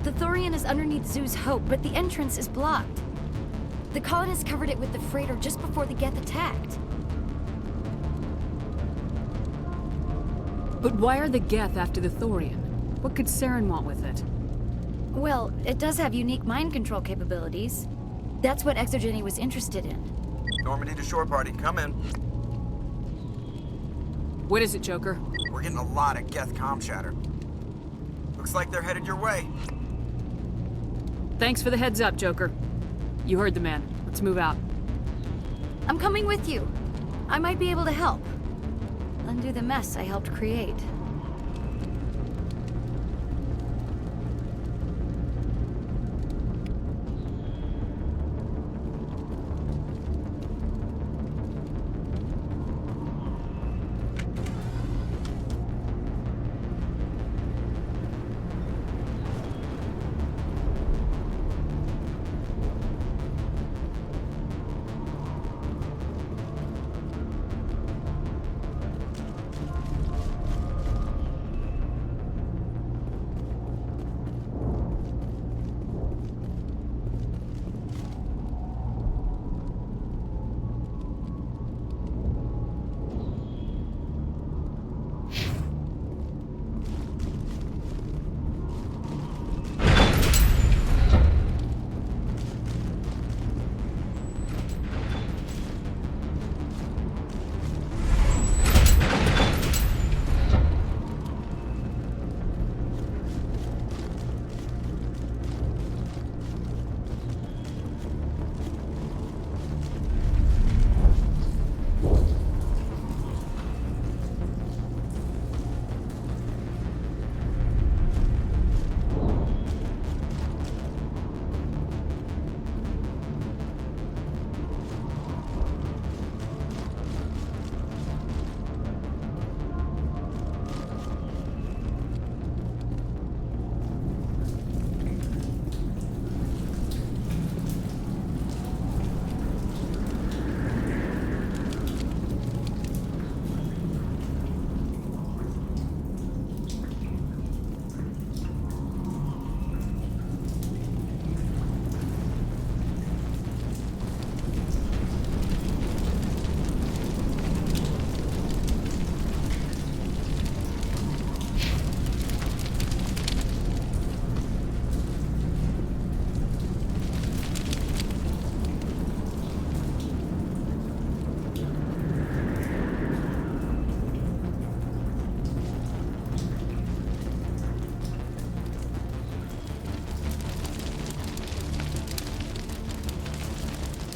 The Thorian is underneath Zeus Hope, but the entrance is blocked. The colonists covered it with the freighter just before the Geth attacked. But why are the Geth after the Thorian? What could Saren want with it? Well, it does have unique mind control capabilities. That's what Exogeny was interested in. Normandy to shore party, come in. What is it, Joker? We're getting a lot of Geth comm chatter. Looks like they're headed your way. Thanks for the heads up, Joker. You heard the man. Let's move out. I'm coming with you. I might be able to help. Undo the mess I helped create.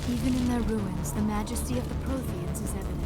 Even in their ruins, the majesty of the Protheans is evident.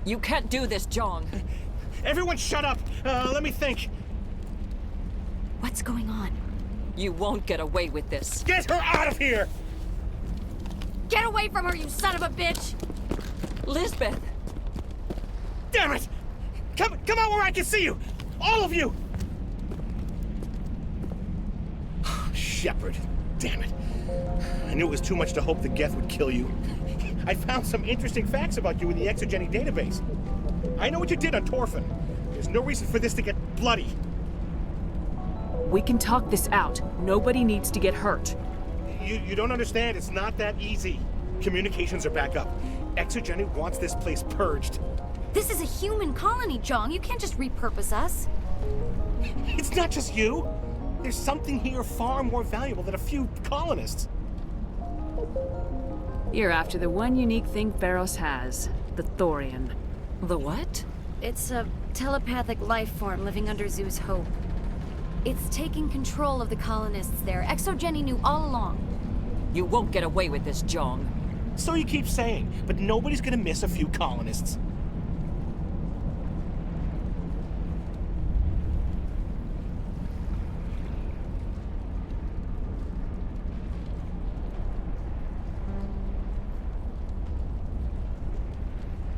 You can't do this, Jong. Everyone shut up! Let me think. What's going on? You won't get away with this. Get her out of here! Get away from her, you son of a bitch! Lisbeth! Damn it! Come out where I can see you! All of you! Shepard, damn it. I knew it was too much to hope the Geth would kill you. I found some interesting facts about you in the Exogeny database. I know what you did on Torfin. There's no reason for this to get bloody. We can talk this out. Nobody needs to get hurt. You don't understand. It's not that easy. Communications are back up. Exogeny wants this place purged. This is a human colony, Jong. You can't just repurpose us. It's not just you. There's something here far more valuable than a few colonists. You're after the one unique thing Feros has, the Thorian. The what? It's a telepathic life form living under Zeus' Hope. It's taking control of the colonists there. Exogeny knew all along. You won't get away with this, Jong. So you keep saying, but nobody's gonna miss a few colonists.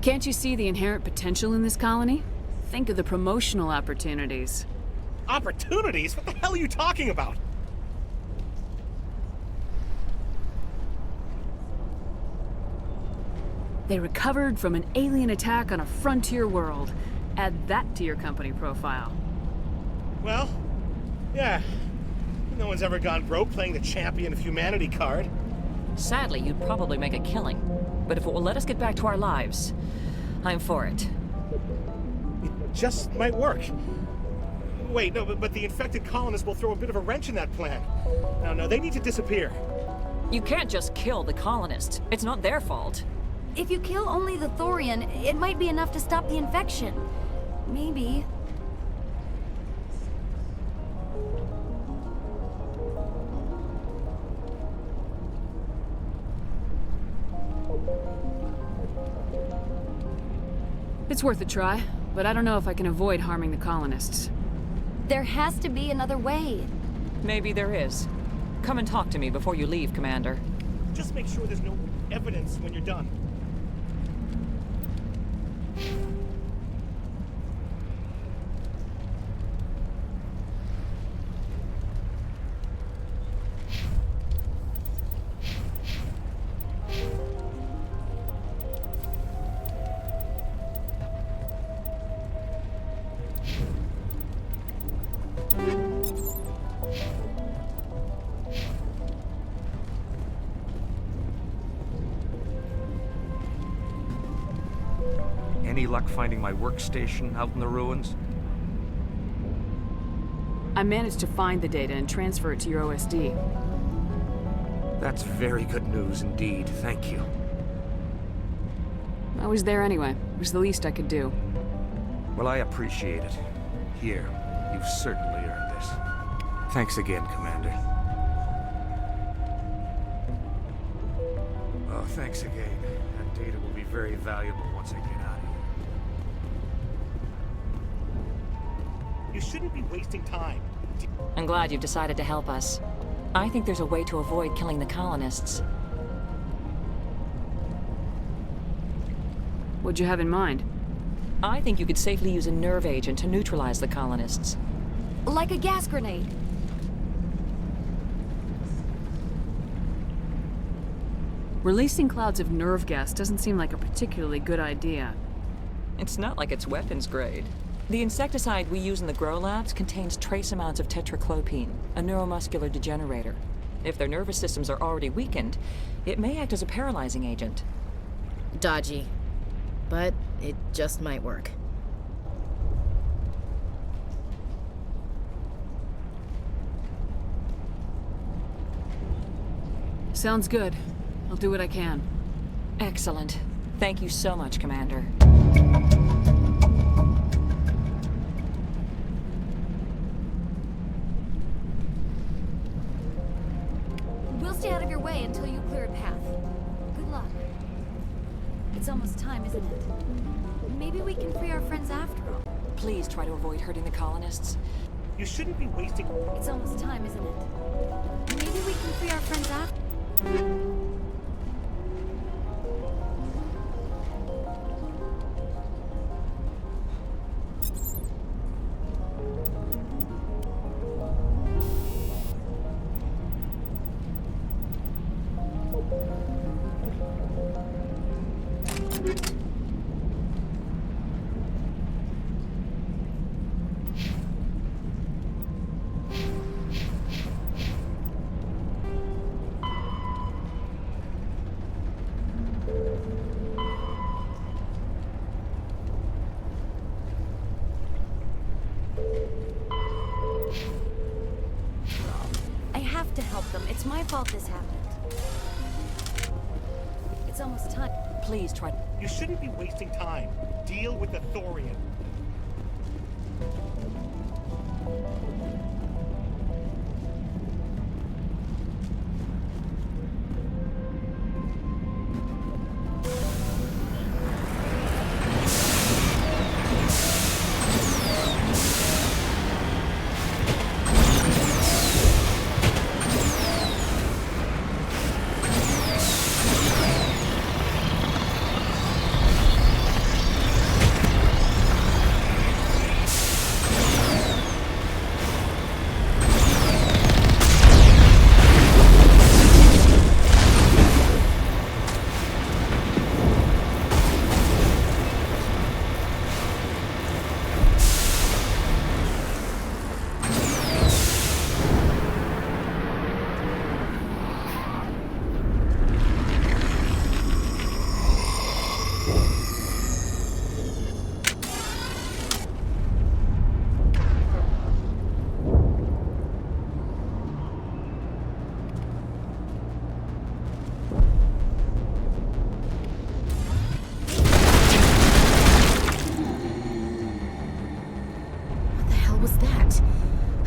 Can't you see the inherent potential in this colony? Think of the promotional opportunities. Opportunities? What the hell are you talking about? They recovered from an alien attack on a frontier world. Add that to your company profile. Well, yeah. No one's ever gone broke playing the champion of humanity card. Sadly, you'd probably make a killing. But if it will let us get back to our lives, I'm for it. It just might work. Wait, no, but the infected colonists will throw a bit of a wrench in that plan. No, they need to disappear. You can't just kill the colonists. It's not their fault. If you kill only the Thorian, it might be enough to stop the infection. Maybe. It's worth a try, but I don't know if I can avoid harming the colonists. There has to be another way. Maybe there is. Come and talk to me before you leave, Commander. Just make sure there's no evidence when you're done. Any luck finding my workstation out in the ruins? I managed to find the data and transfer it to your OSD. That's very good news indeed. Thank you. I was there anyway. It was the least I could do. Well, I appreciate it. Here, you've certainly earned this. Thanks again, Commander. Oh, thanks again. That data will be very valuable once I get out of here. You shouldn't be wasting time. I'm glad you've decided to help us. I think there's a way to avoid killing the colonists. What'd you have in mind? I think you could safely use a nerve agent to neutralize the colonists. Like a gas grenade. Releasing clouds of nerve gas doesn't seem like a particularly good idea. It's not like it's weapons grade. The insecticide we use in the grow labs contains trace amounts of tetraclopine, a neuromuscular degenerator. If their nervous systems are already weakened, it may act as a paralyzing agent. Dodgy. But it just might work. Sounds good. I'll do what I can. Excellent. Thank you so much, Commander. We'll stay out of your way until you clear a path. Good luck. It's almost time, isn't it? Maybe we can free our friends after all. Please try to avoid hurting the colonists. You shouldn't be wasting... It's almost time, isn't it? Maybe we can free our friends after... to help them. It's my fault this happened. It's almost time. Please try. You shouldn't be wasting time. Deal with the Thorian.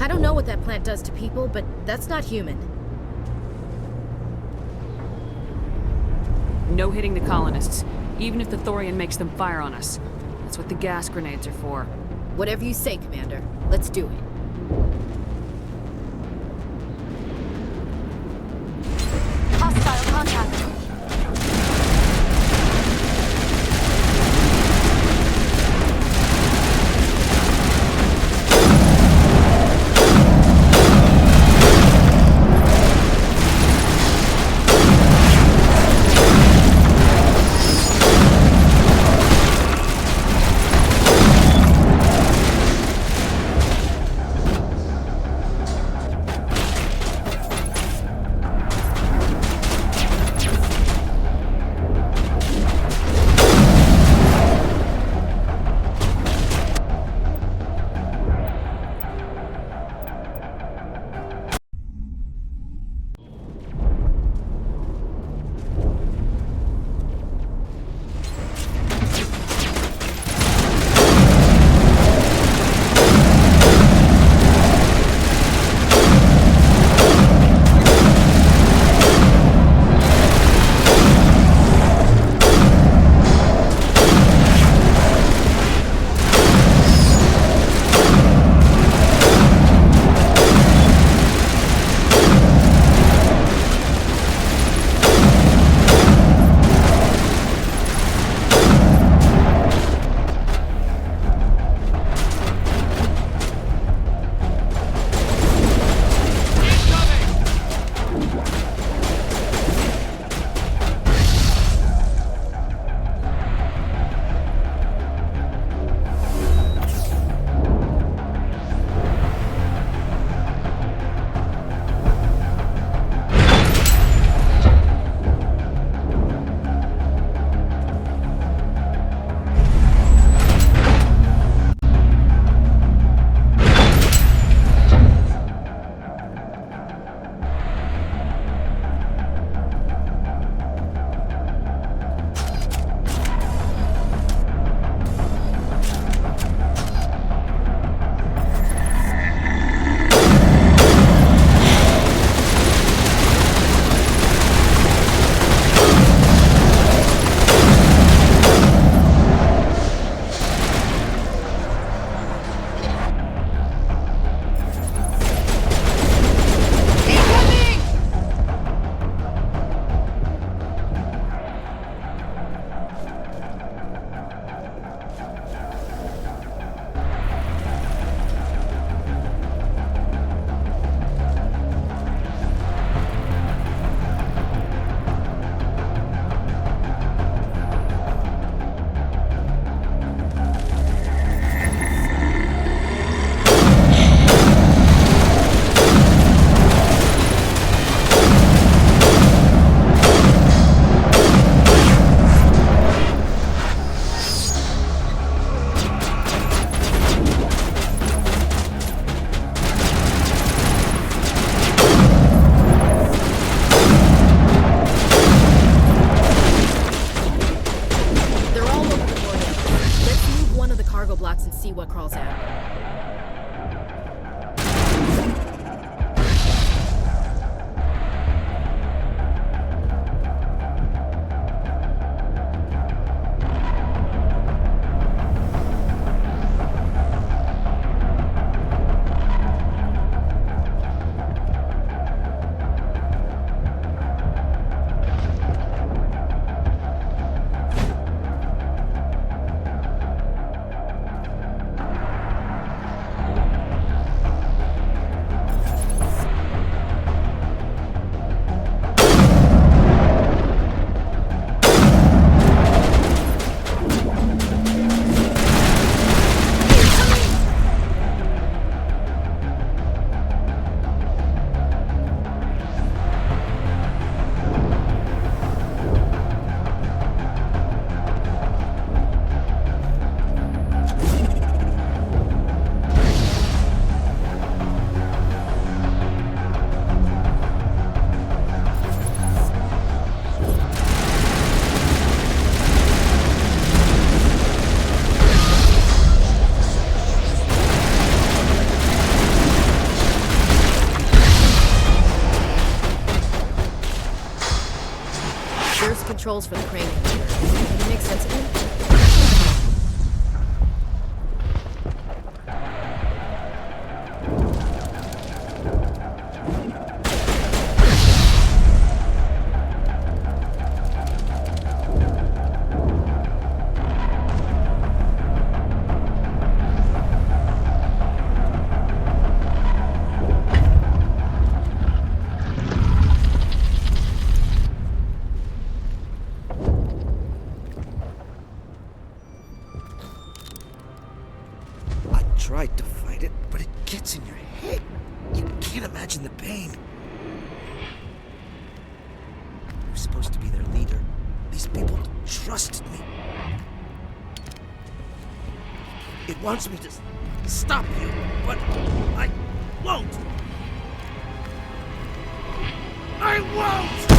I don't know what that plant does to people, but that's not human. No hitting the colonists, even if the Thorian makes them fire on us. That's what the gas grenades are for. Whatever you say, Commander. Let's do it. Hostile contact. cargo blocks and see what crawls out. There's controls for the crane here. Can you make sense of it? Tried to fight it, but it gets in your head. You can't imagine the pain. I was supposed to be their leader. These people trusted me. It wants me to stop you, but I won't. I won't!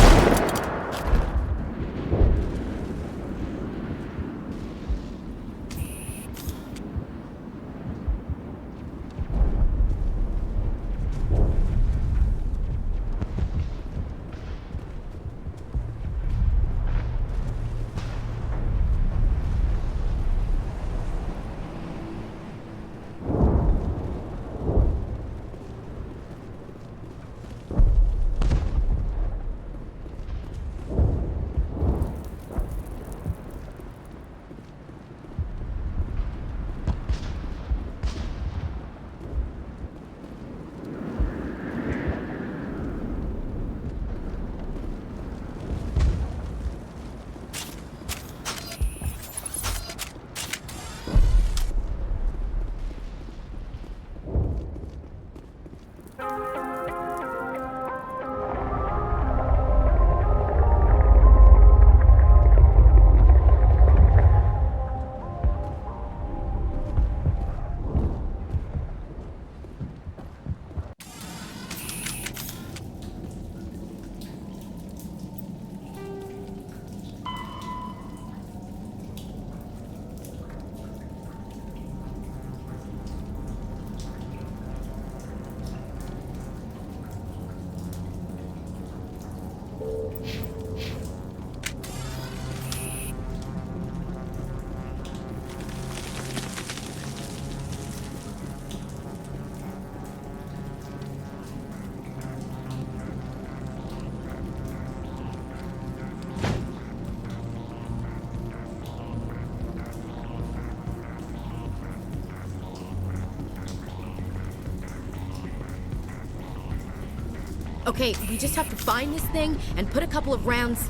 Okay, we just have to find this thing and put a couple of rounds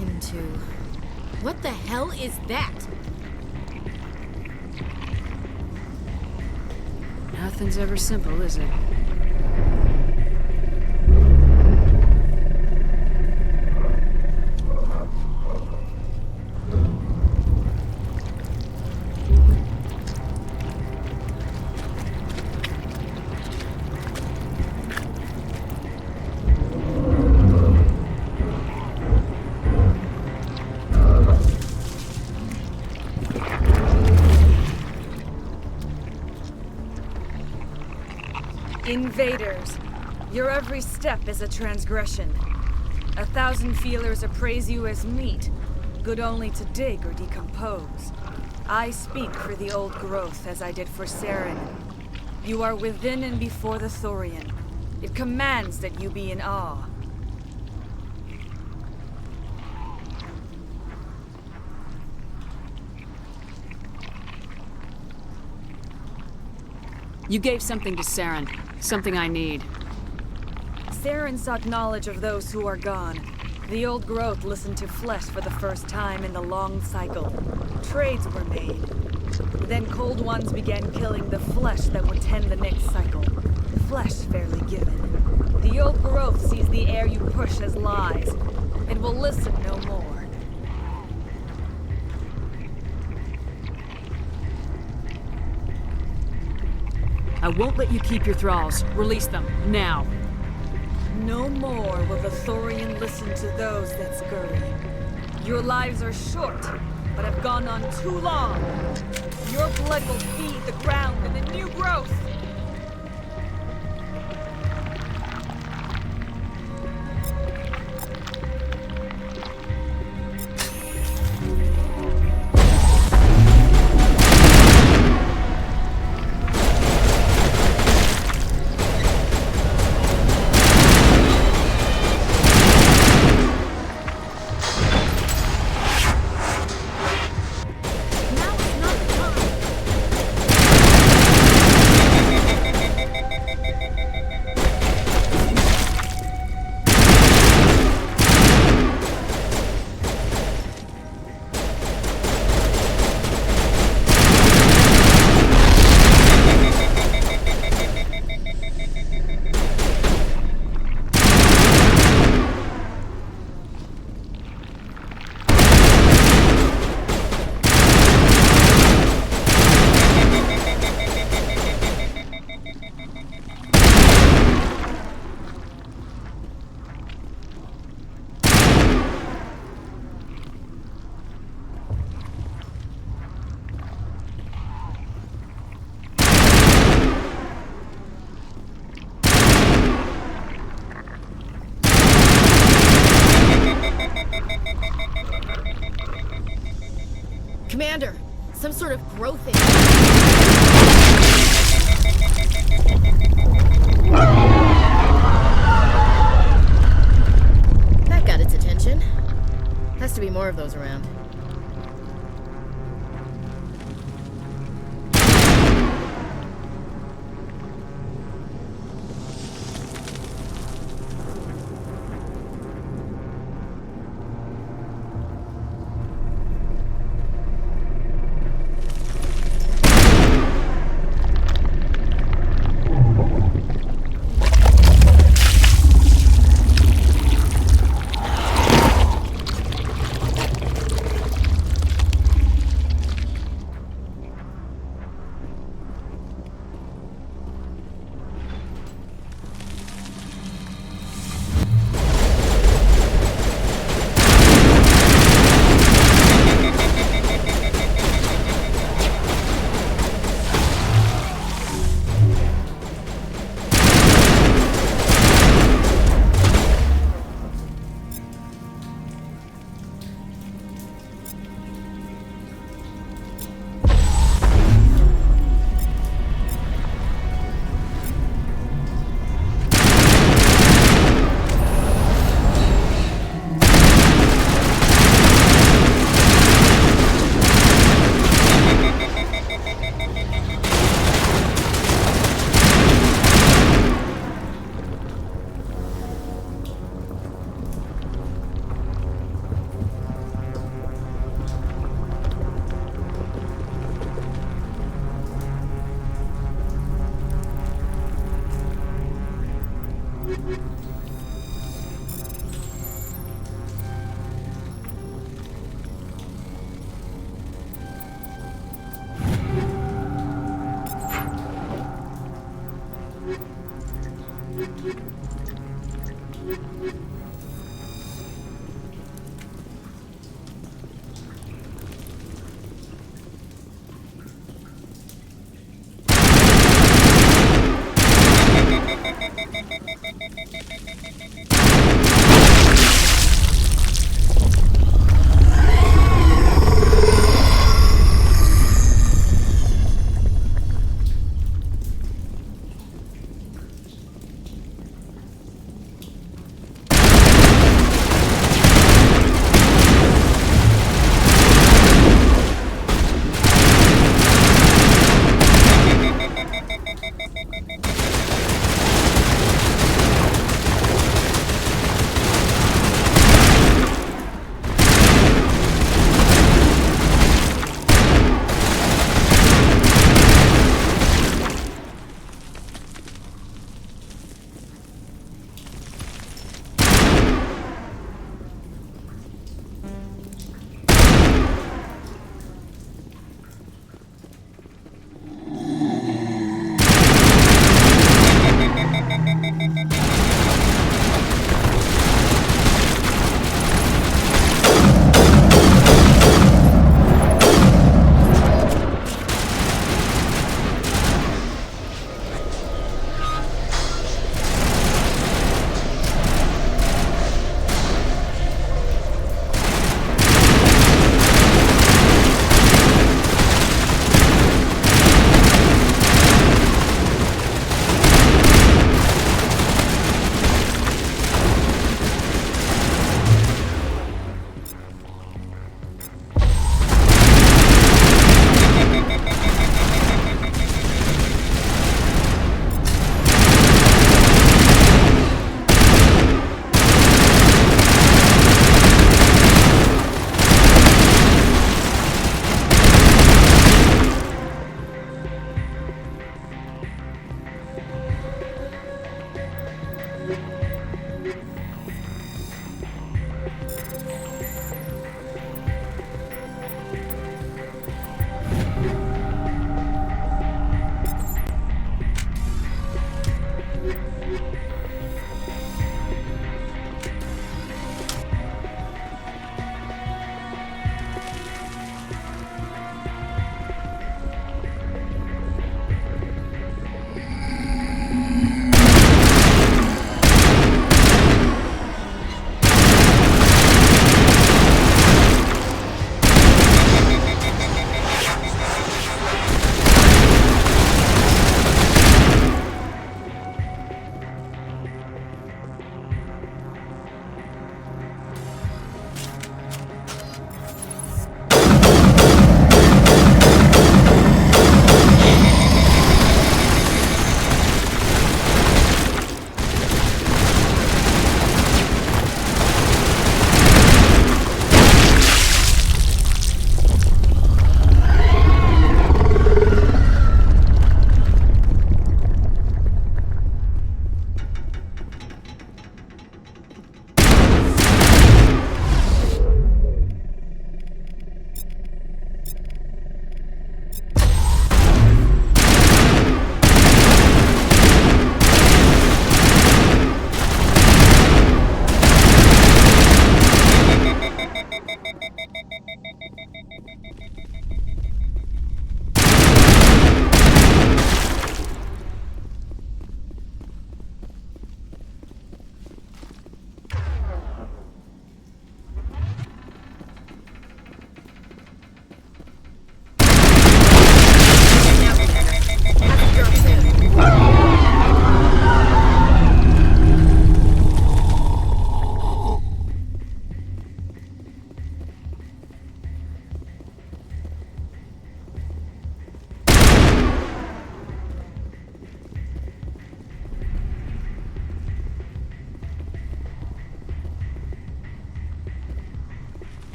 into... What the hell is that? Nothing's ever simple, is it? Invaders, your every step is a transgression. 1,000 feelers appraise you as meat, good only to dig or decompose. I speak for the old growth as I did for Saren. You are within and before the Thorian. It commands that you be in awe. You gave something to Saren. Something I need. Saren sought knowledge of those who are gone. The old growth listened to flesh for the first time in the long cycle. Trades were made. Then cold ones began killing the flesh that would tend the next cycle. Flesh fairly given. The old growth sees the air you push as lies. It will listen no more. I won't let you keep your thralls. Release them, now. No more will the Thorian listen to those that scurry. Your lives are short, but have gone on too long. Your blood will feed the ground and the new growth. Commander, some sort of growth thing. That got its attention. Has to be more of those around.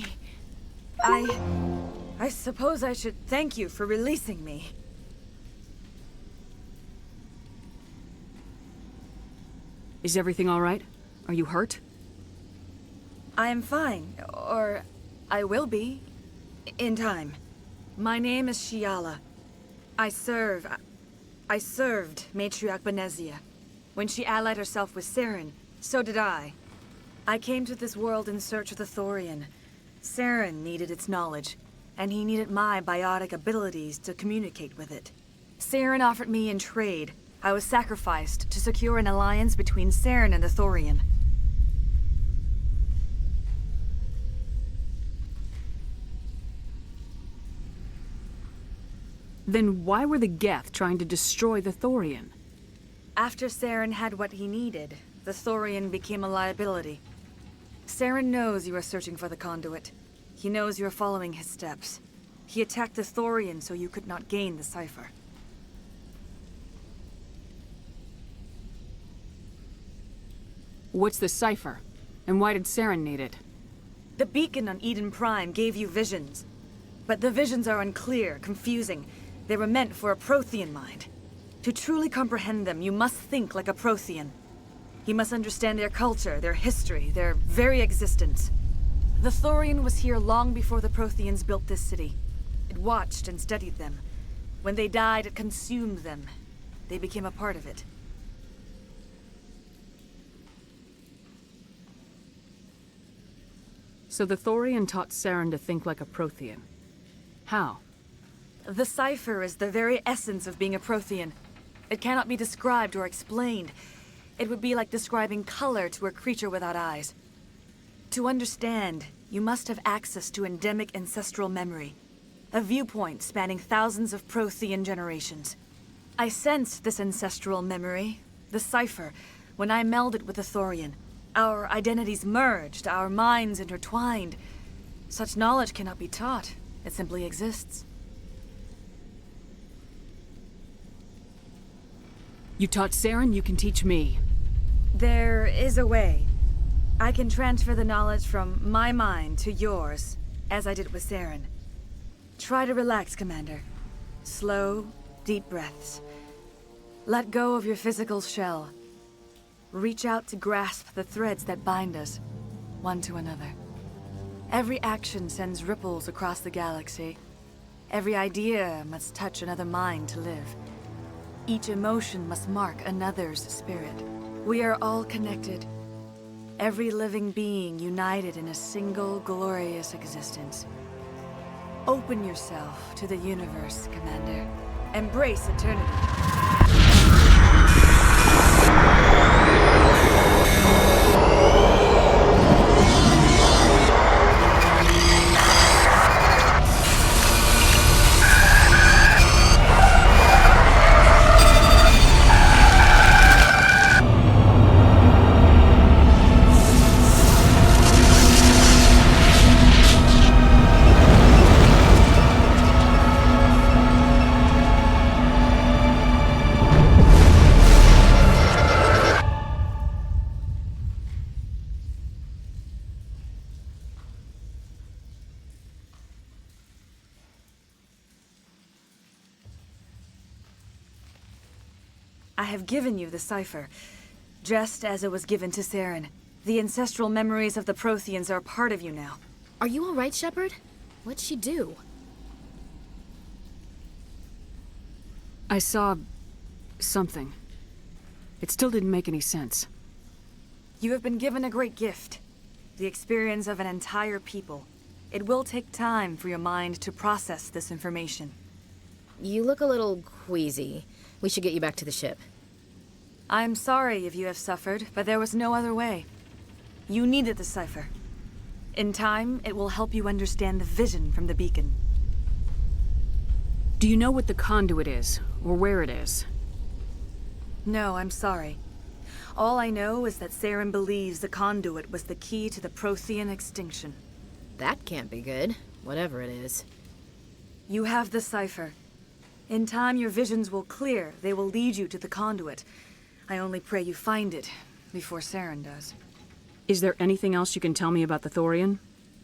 me. I suppose I should thank you for releasing me. Is everything all right? Are you hurt? I am fine, or I will be, in time. My name is Shiala. I served Matriarch Benezia. When she allied herself with Saren, so did I. I came to this world in search of the Thorian. Saren needed its knowledge, and he needed my biotic abilities to communicate with it. Saren offered me in trade. I was sacrificed to secure an alliance between Saren and the Thorian. Then why were the Geth trying to destroy the Thorian? After Saren had what he needed, the Thorian became a liability. Saren knows you are searching for the conduit. He knows you are following his steps. He attacked the Thorian so you could not gain the cipher. What's the cipher? And why did Saren need it? The beacon on Eden Prime gave you visions. But the visions are unclear, confusing. They were meant for a Prothean mind. To truly comprehend them, you must think like a Prothean. You must understand their culture, their history, their very existence. The Thorian was here long before the Protheans built this city. It watched and studied them. When they died, it consumed them. They became a part of it. So the Thorian taught Saren to think like a Prothean. How? The cipher is the very essence of being a Prothean. It cannot be described or explained. It would be like describing color to a creature without eyes. To understand, you must have access to endemic ancestral memory. A viewpoint spanning thousands of Prothean generations. I sensed this ancestral memory, the cipher, when I melded with the Thorian. Our identities merged, our minds intertwined. Such knowledge cannot be taught. It simply exists. You taught Saren, you can teach me. There is a way. I can transfer the knowledge from my mind to yours, as I did with Saren. Try to relax, Commander. Slow, deep breaths. Let go of your physical shell. Reach out to grasp the threads that bind us, one to another. Every action sends ripples across the galaxy. Every idea must touch another mind to live. Each emotion must mark another's spirit. We are all connected. Every living being united in a single glorious existence. Open yourself to the universe, Commander. Embrace eternity. I have given you the cipher, just as it was given to Saren. The ancestral memories of the Protheans are a part of you now. Are you all right, Shepard? What'd she do? I saw something. It still didn't make any sense. You have been given a great gift. The experience of an entire people. It will take time for your mind to process this information. You look a little queasy. We should get you back to the ship. I'm sorry if you have suffered, but there was no other way. You needed the cipher. In time, it will help you understand the vision from the beacon. Do you know what the conduit is, or where it is? No, I'm sorry. All I know is that Saren believes the conduit was the key to the Prothean extinction. That can't be good, whatever it is. You have the cipher. In time, your visions will clear. They will lead you to the conduit. I only pray you find it before Saren does. Is there anything else you can tell me about the Thorian?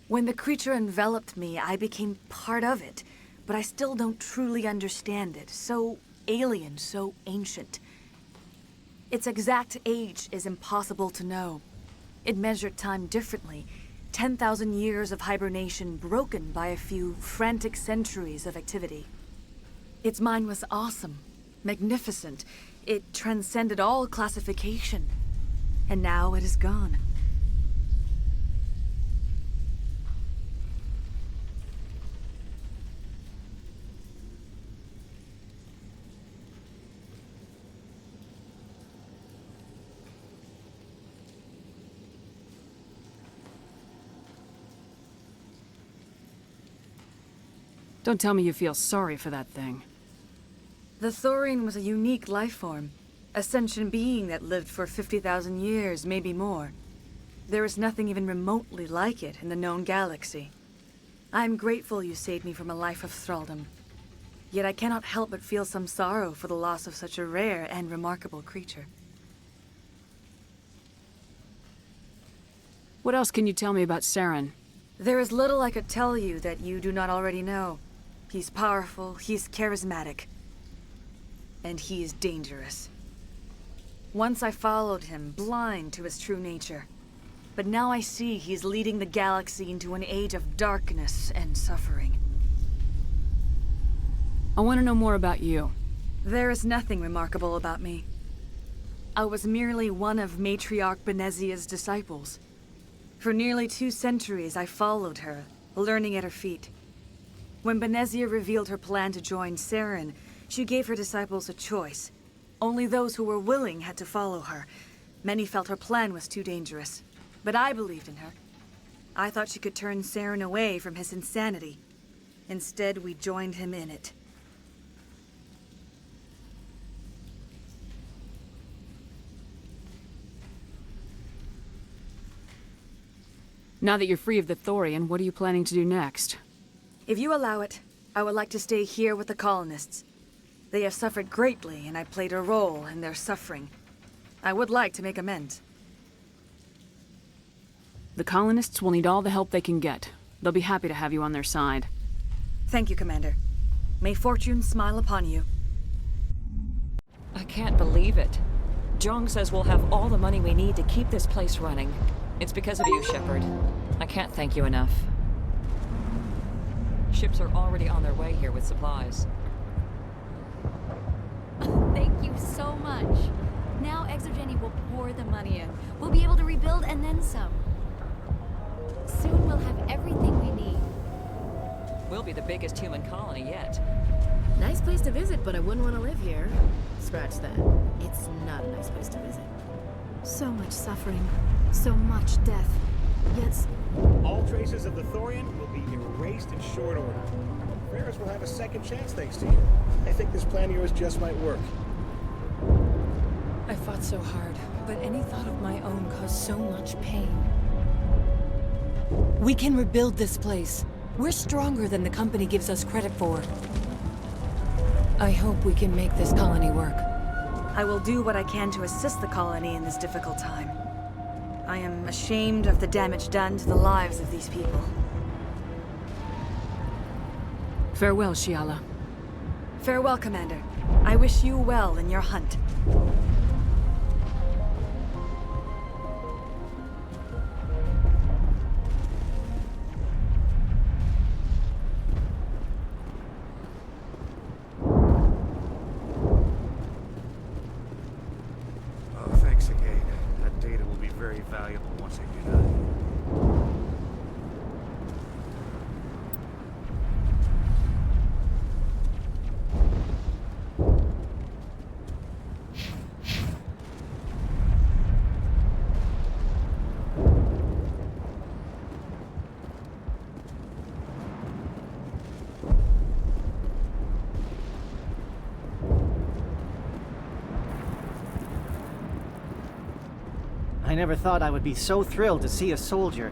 When the creature enveloped me, I became part of it, but I still don't truly understand it. So alien, so ancient. Its exact age is impossible to know. It measured time differently. 10,000 years of hibernation broken by a few frantic centuries of activity. Its mind was awesome, magnificent. It transcended all classification. And now it is gone. Don't tell me you feel sorry for that thing. The Thorian was a unique life form. A sentient being that lived for 50,000 years, maybe more. There is nothing even remotely like it in the known galaxy. I'm grateful you saved me from a life of thraldom. Yet I cannot help but feel some sorrow for the loss of such a rare and remarkable creature. What else can you tell me about Saren? There is little I could tell you that you do not already know. He's powerful, he's charismatic, and he is dangerous. Once I followed him, blind to his true nature. But now I see he's leading the galaxy into an age of darkness and suffering. I want to know more about you. There is nothing remarkable about me. I was merely one of Matriarch Benezia's disciples. For nearly 2 centuries I followed her, learning at her feet. When Benezia revealed her plan to join Saren, she gave her disciples a choice. Only those who were willing had to follow her. Many felt her plan was too dangerous, but I believed in her. I thought she could turn Saren away from his insanity. Instead, we joined him in it. Now that you're free of the Thorian, what are you planning to do next? If you allow it, I would like to stay here with the colonists. They have suffered greatly, and I played a role in their suffering. I would like to make amends. The colonists will need all the help they can get. They'll be happy to have you on their side. Thank you, Commander. May fortune smile upon you. I can't believe it. Jong says we'll have all the money we need to keep this place running. It's because of you, Shepard. I can't thank you enough. Ships are already on their way here with supplies. Thank you so much. Now Exogeny will pour the money in. We'll be able to rebuild and then some. Soon we'll have everything we need. We'll be the biggest human colony yet. Nice place to visit, but I wouldn't want to live here. Scratch that. It's not a nice place to visit. So much suffering. So much death. Yet... All traces of the Thorian will be erased in short order. Feros will have a second chance thanks to you. I think this plan of yours just might work. I fought so hard, but any thought of my own caused so much pain. We can rebuild this place. We're stronger than the company gives us credit for. I hope we can make this colony work. I will do what I can to assist the colony in this difficult time. I am ashamed of the damage done to the lives of these people. Farewell, Shiala. Farewell, Commander. I wish you well in your hunt. Oh, thanks again. That data will be very valuable once I get out of here. I never thought I would be so thrilled to see a soldier.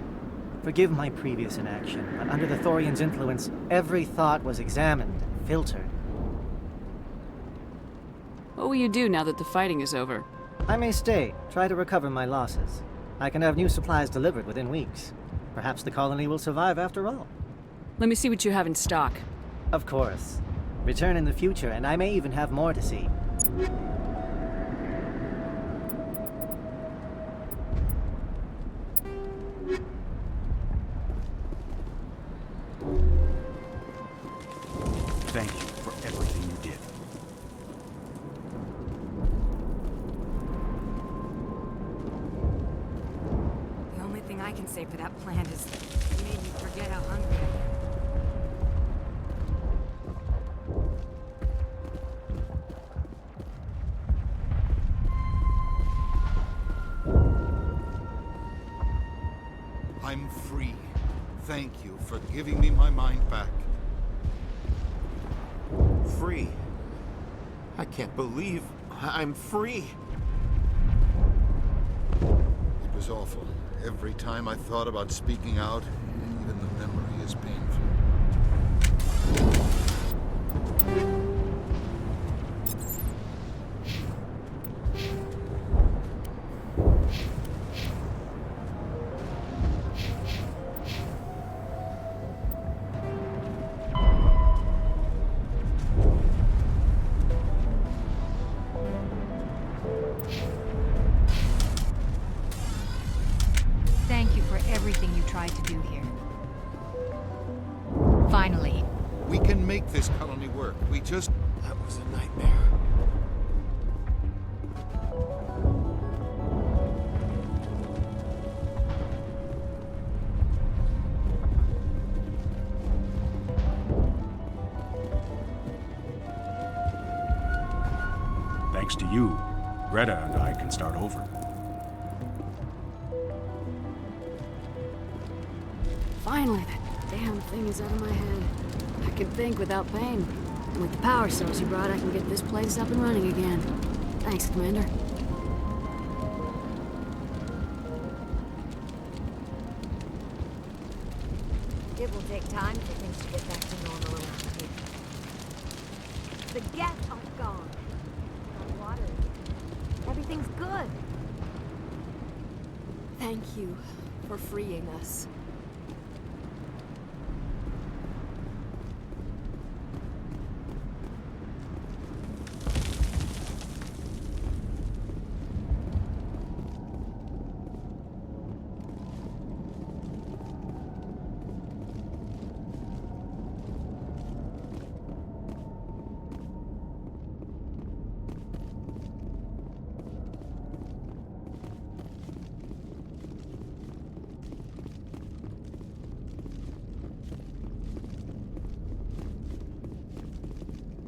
Forgive my previous inaction, but under the Thorian's influence, every thought was examined and filtered. What will you do now that the fighting is over? I may stay, try to recover my losses. I can have new supplies delivered within weeks. Perhaps the colony will survive after all. Let me see what you have in stock. Of course. Return in the future, and I may even have more to see. Thank you for everything you did. The only thing I can say for that plant is it made me forget how hungry I am. I'm free. Thank you for giving me my mind back. Free? I can't believe I'm free. It was awful. Every time I thought about speaking out, even the memory is painful. Thank you for everything you tried to do here. Finally. We can make this colony work. We just... That was a nightmare. Thanks to you, Greta and I can start over. Finally, that damn thing is out of my head. I can think without pain. And with the power cells you brought, I can get this place up and running again. Thanks, Commander. It will take time for things to get back to normal around here. The geth are gone. On water again. Everything's good. Thank you for freeing us.